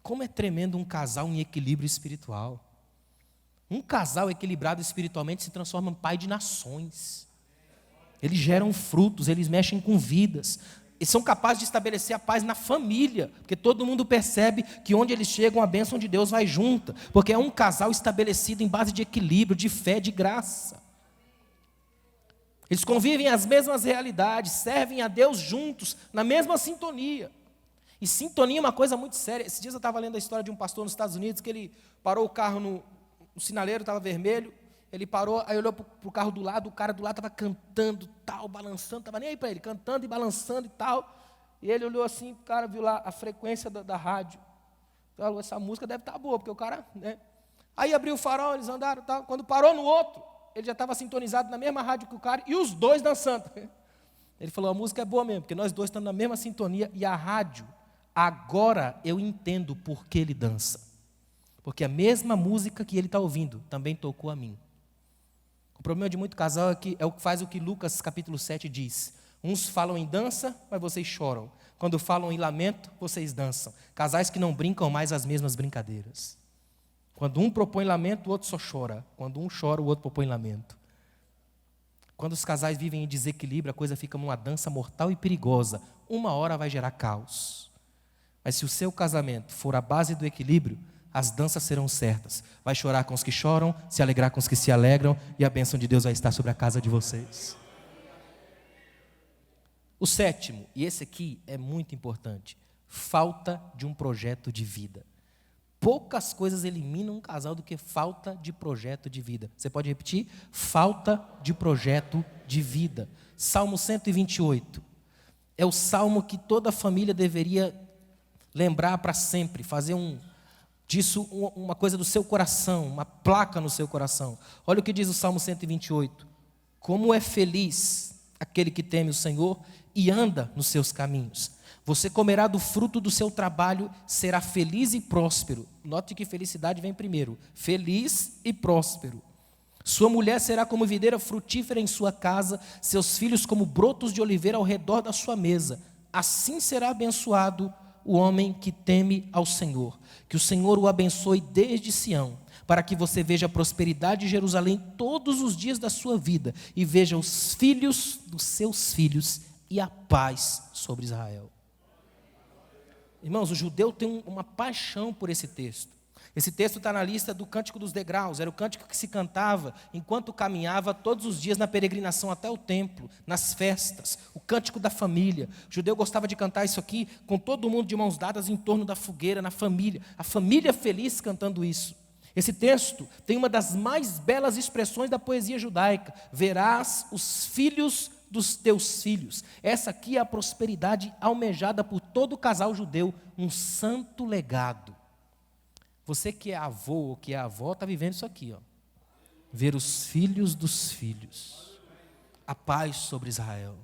Como é tremendo um casal em equilíbrio espiritual. Um casal equilibrado espiritualmente se transforma em pai de nações. Eles geram frutos, eles mexem com vidas. Eles são capazes de estabelecer a paz na família, porque todo mundo percebe que onde eles chegam, a bênção de Deus vai junta, porque é um casal estabelecido em base de equilíbrio, de fé, de graça. Eles convivem as mesmas realidades, servem a Deus juntos, na mesma sintonia. E sintonia é uma coisa muito séria. Esses dias eu estava lendo a história de um pastor nos Estados Unidos, que ele parou o carro o sinaleiro estava vermelho, ele parou, aí olhou para o carro do lado, o cara do lado estava cantando, tal, balançando, estava nem aí para ele, cantando e balançando e tal, e ele olhou assim, o cara viu lá a frequência da rádio, falou, essa música deve estar boa, porque o cara, né? Aí abriu o farol, eles andaram, tal, quando parou no outro, ele já estava sintonizado na mesma rádio que o cara, e os dois dançando. Ele falou, a música é boa mesmo, porque nós dois estamos na mesma sintonia, e a rádio, agora eu entendo por que ele dança. Porque a mesma música que ele está ouvindo também tocou a mim. O problema de muito casal é que faz o que Lucas capítulo 7 diz. Uns falam em dança, mas vocês choram. Quando falam em lamento, vocês dançam. Casais que não brincam mais as mesmas brincadeiras. Quando um propõe lamento, o outro só chora. Quando um chora, o outro propõe lamento. Quando os casais vivem em desequilíbrio, a coisa fica numa dança mortal e perigosa. Uma hora vai gerar caos. Mas se o seu casamento for a base do equilíbrio, as danças serão certas. Vai chorar com os que choram, se alegrar com os que se alegram, e a bênção de Deus vai estar sobre a casa de vocês. O sétimo, e esse aqui é muito importante, falta de um projeto de vida. Poucas coisas eliminam um casal do que falta de projeto de vida. Você pode repetir? Falta de projeto de vida. Salmo 128. É o salmo que toda família deveria lembrar para sempre, fazer disso uma coisa do seu coração, uma placa no seu coração. Olha o que diz o Salmo 128. Como é feliz aquele que teme o Senhor e anda nos seus caminhos. Você comerá do fruto do seu trabalho, será feliz e próspero. Note que felicidade vem primeiro. Feliz e próspero. Sua mulher será como videira frutífera em sua casa, seus filhos como brotos de oliveira ao redor da sua mesa. Assim será abençoado o homem que teme ao Senhor. Que o Senhor o abençoe desde Sião, para que você veja a prosperidade de Jerusalém todos os dias da sua vida e veja os filhos dos seus filhos e a paz sobre Israel. Irmãos, o judeu tem uma paixão por esse texto. Esse texto está na lista do Cântico dos Degraus, era o cântico que se cantava enquanto caminhava todos os dias na peregrinação até o templo, nas festas, o cântico da família. O judeu gostava de cantar isso aqui com todo mundo de mãos dadas em torno da fogueira, na família, a família feliz cantando isso. Esse texto tem uma das mais belas expressões da poesia judaica: verás os filhos dos teus filhos. Essa aqui é a prosperidade almejada por todo casal judeu, um santo legado. Você que é avô ou que é avó está vivendo isso aqui, ó. Ver os filhos dos filhos, a paz sobre Israel.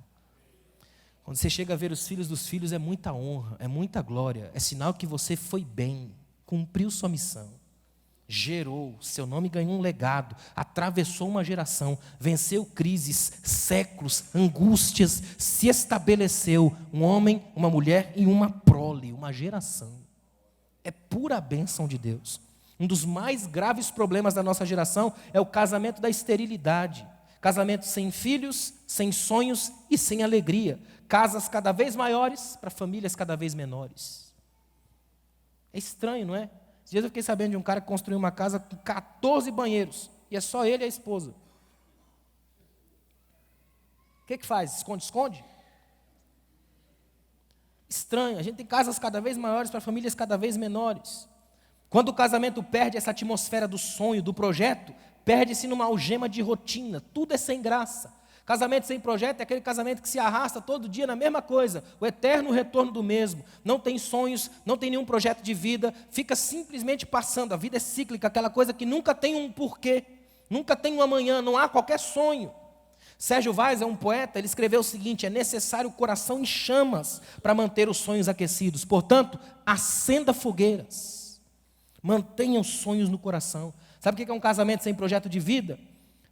Quando você chega a ver os filhos dos filhos, é muita honra, é muita glória, é sinal que você foi bem, cumpriu sua missão, gerou, seu nome ganhou um legado, atravessou uma geração, venceu crises, séculos, angústias, se estabeleceu um homem, uma mulher e uma prole, uma geração. É pura bênção de Deus. Um dos mais graves problemas da nossa geração é o casamento da esterilidade. Casamento sem filhos, sem sonhos e sem alegria. Casas cada vez maiores para famílias cada vez menores. É estranho, não é? Esses dias eu fiquei sabendo de um cara que construiu uma casa com 14 banheiros. E é só ele e a esposa. O que faz? Esconde? Estranho, a gente tem casas cada vez maiores para famílias cada vez menores. Quando o casamento perde essa atmosfera do sonho, do projeto, perde-se numa algema de rotina, tudo é sem graça. Casamento sem projeto é aquele casamento que se arrasta todo dia na mesma coisa, o eterno retorno do mesmo, não tem sonhos, não tem nenhum projeto de vida, fica simplesmente passando, a vida é cíclica, aquela coisa que nunca tem um porquê, nunca tem um amanhã, não há qualquer sonho. Sérgio Vaz é um poeta, ele escreveu o seguinte: é necessário o coração em chamas para manter os sonhos aquecidos. Portanto, acenda fogueiras, mantenha os sonhos no coração. Sabe o que é um casamento sem projeto de vida?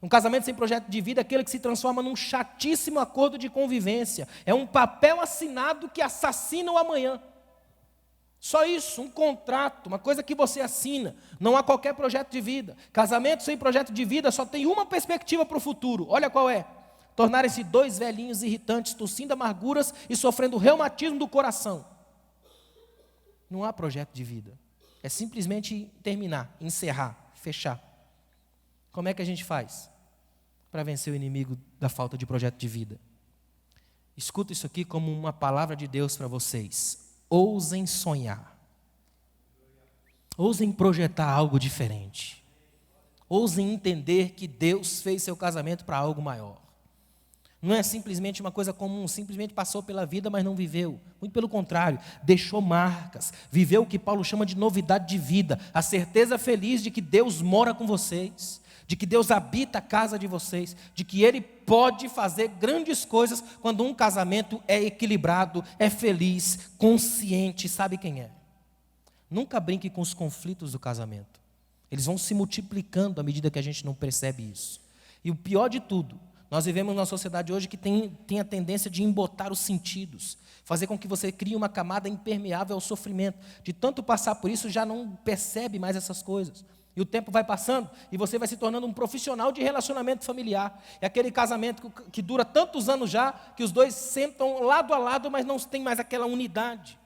Um casamento sem projeto de vida é aquele que se transforma num chatíssimo acordo de convivência. É um papel assinado que assassina o amanhã. Só isso, um contrato, uma coisa que você assina. Não há qualquer projeto de vida. Casamento sem projeto de vida só tem uma perspectiva para o futuro. Olha qual é: tornarem-se dois velhinhos irritantes, tossindo amarguras e sofrendo reumatismo do coração. Não há projeto de vida. É simplesmente terminar, encerrar, fechar. Como é que a gente faz para vencer o inimigo da falta de projeto de vida? Escuta isso aqui como uma palavra de Deus para vocês. Ousem sonhar. Ousem projetar algo diferente. Ousem entender que Deus fez seu casamento para algo maior. Não é simplesmente uma coisa comum, simplesmente passou pela vida, mas não viveu. Muito pelo contrário, deixou marcas, viveu o que Paulo chama de novidade de vida, a certeza feliz de que Deus mora com vocês, de que Deus habita a casa de vocês, de que Ele pode fazer grandes coisas quando um casamento é equilibrado, é feliz, consciente, sabe quem é. Nunca brinque com os conflitos do casamento. Eles vão se multiplicando à medida que a gente não percebe isso. E o pior de tudo, nós vivemos numa sociedade hoje que tem a tendência de embotar os sentidos, fazer com que você crie uma camada impermeável ao sofrimento. De tanto passar por isso, já não percebe mais essas coisas. E o tempo vai passando e você vai se tornando um profissional de relacionamento familiar. É aquele casamento que dura tantos anos já, que os dois sentam lado a lado, mas não tem mais aquela unidade.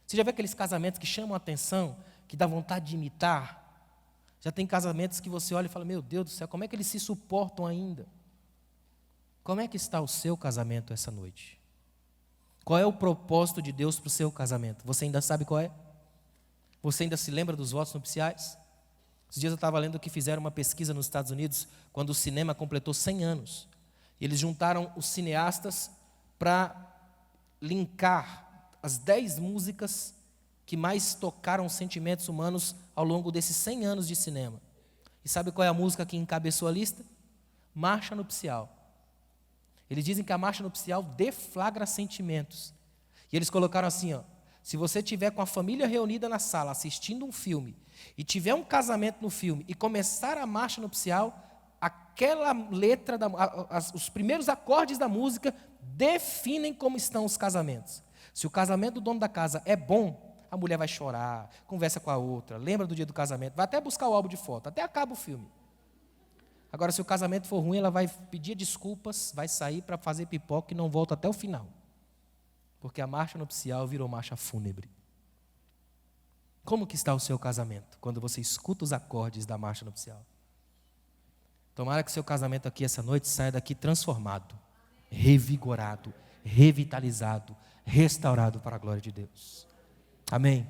Você já viu aqueles casamentos que chamam a atenção, que dá vontade de imitar? Já tem casamentos que você olha e fala, meu Deus do céu, como é que eles se suportam ainda? Como é que está o seu casamento essa noite? Qual é o propósito de Deus para o seu casamento? Você ainda sabe qual é? Você ainda se lembra dos votos nupciais? Esses dias eu estava lendo que fizeram uma pesquisa nos Estados Unidos, quando o cinema completou 100 anos. E eles juntaram os cineastas para linkar as 10 músicas que mais tocaram os sentimentos humanos ao longo desses 100 anos de cinema. E sabe qual é a música que encabeçou a lista? Marcha Nupcial. Eles dizem que a marcha nupcial deflagra sentimentos. E eles colocaram assim, ó, se você estiver com a família reunida na sala assistindo um filme e tiver um casamento no filme e começar a marcha nupcial, aquela letra, os primeiros acordes da música definem como estão os casamentos. Se o casamento do dono da casa é bom, a mulher vai chorar, conversa com a outra, lembra do dia do casamento, vai até buscar o álbum de foto, até acaba o filme. Agora, se o casamento for ruim, ela vai pedir desculpas, vai sair para fazer pipoca e não volta até o final. Porque a marcha nupcial virou marcha fúnebre. Como que está o seu casamento, quando você escuta os acordes da marcha nupcial? Tomara que seu casamento aqui essa noite saia daqui transformado, revigorado, revitalizado, restaurado para a glória de Deus. Amém?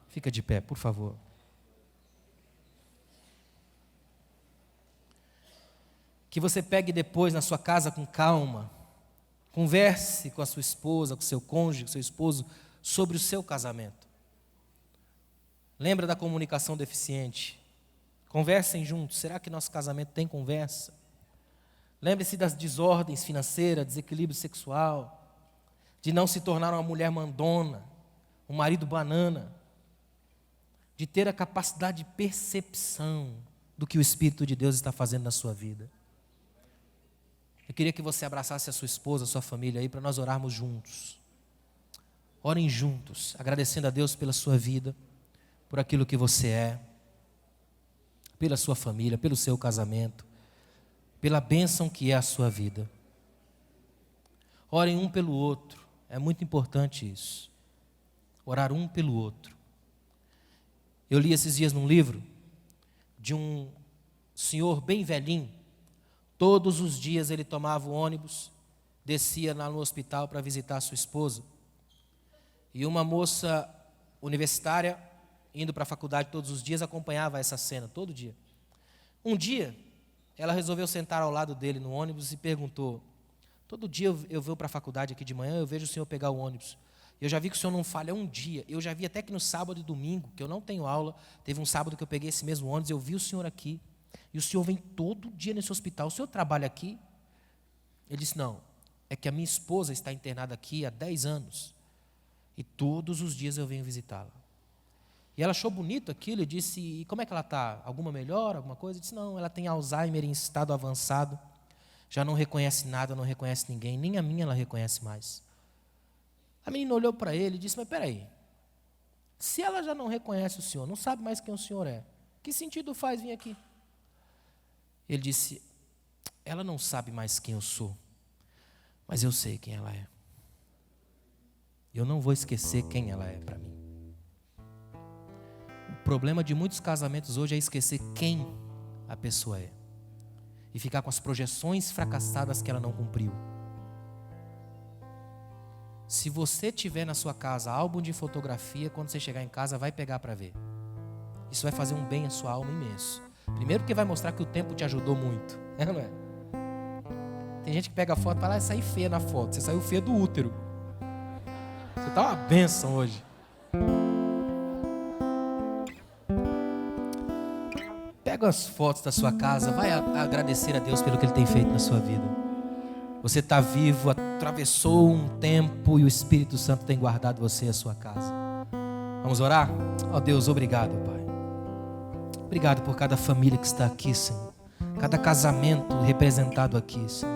Fica de pé, por favor. Que você pegue depois na sua casa com calma, converse com a sua esposa, com o seu cônjuge, com o seu esposo, sobre o seu casamento. Lembra da comunicação deficiente? Conversem juntos. Será que nosso casamento tem conversa? Lembre-se das desordens financeiras, desequilíbrio sexual, de não se tornar uma mulher mandona, um marido banana, de ter a capacidade de percepção do que o Espírito de Deus está fazendo na sua vida. Eu queria que você abraçasse a sua esposa, a sua família aí, para nós orarmos juntos. Orem juntos, agradecendo a Deus pela sua vida, por aquilo que você é, pela sua família, pelo seu casamento, pela bênção que é a sua vida. Orem um pelo outro, é muito importante isso. Orar um pelo outro. Eu li esses dias num livro de um senhor bem velhinho. Todos os dias ele tomava o ônibus, descia lá no hospital para visitar a sua esposa. E uma moça universitária, indo para a faculdade todos os dias, acompanhava essa cena, todo dia. Um dia, ela resolveu sentar ao lado dele no ônibus e perguntou, todo dia eu vou para a faculdade aqui de manhã, eu vejo o senhor pegar o ônibus. Eu já vi que o senhor não falha um dia. Eu já vi até que no sábado e domingo, que eu não tenho aula, teve um sábado que eu peguei esse mesmo ônibus, eu vi o senhor aqui. E o senhor vem todo dia nesse hospital. O senhor trabalha aqui? Ele disse, não, é que a minha esposa está internada aqui há 10 anos. E todos os dias eu venho visitá-la. E ela achou bonito aquilo e disse, e como é que ela está? Alguma melhora, alguma coisa? Eu disse, não, ela tem Alzheimer em estado avançado. Já não reconhece nada, não reconhece ninguém. Nem a minha ela reconhece mais. A menina olhou para ele e disse, mas peraí. Se ela já não reconhece o senhor, não sabe mais quem o senhor é, que sentido faz vir aqui? Ele disse, ela não sabe mais quem eu sou, mas eu sei quem ela é. Eu não vou esquecer quem ela é para mim. O problema de muitos casamentos hoje é esquecer quem a pessoa é. E ficar com as projeções fracassadas que ela não cumpriu. Se você tiver na sua casa álbum de fotografia, quando você chegar em casa, vai pegar para ver. Isso vai fazer um bem à sua alma imenso. Primeiro porque vai mostrar que o tempo te ajudou muito. É ou não é? Tem gente que pega a foto e fala, ah, saí feia na foto. Você saiu feia do útero. Você está uma bênção hoje. Pega as fotos da sua casa, vai agradecer a Deus pelo que Ele tem feito na sua vida. Você está vivo, atravessou um tempo e o Espírito Santo tem guardado você e a sua casa. Vamos orar? Ó Deus, obrigado, Pai. Obrigado por cada família que está aqui, Senhor. Cada casamento representado aqui, Senhor.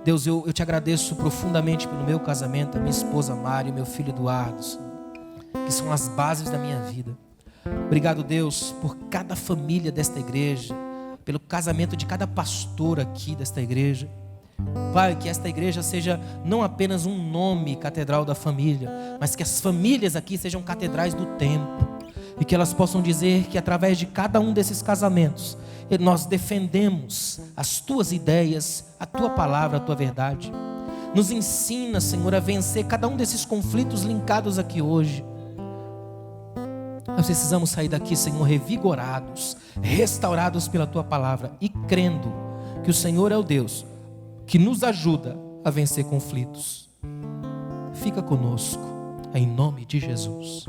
Deus, eu te agradeço profundamente pelo meu casamento, a minha esposa Mari, meu filho Eduardo, Senhor, que são as bases da minha vida. Obrigado, Deus, por cada família desta igreja, pelo casamento de cada pastor aqui desta igreja. Pai, que esta igreja seja não apenas um nome, Catedral da Família, mas que as famílias aqui sejam catedrais do tempo, e que elas possam dizer que através de cada um desses casamentos, nós defendemos as tuas ideias, a tua palavra, a tua verdade. Nos ensina, Senhor, a vencer cada um desses conflitos linkados aqui hoje. Nós precisamos sair daqui, Senhor, revigorados, restaurados pela tua palavra e crendo que o Senhor é o Deus que nos ajuda a vencer conflitos. Fica conosco, em nome de Jesus.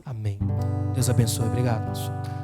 Amém. Deus abençoe. Obrigado, pastor.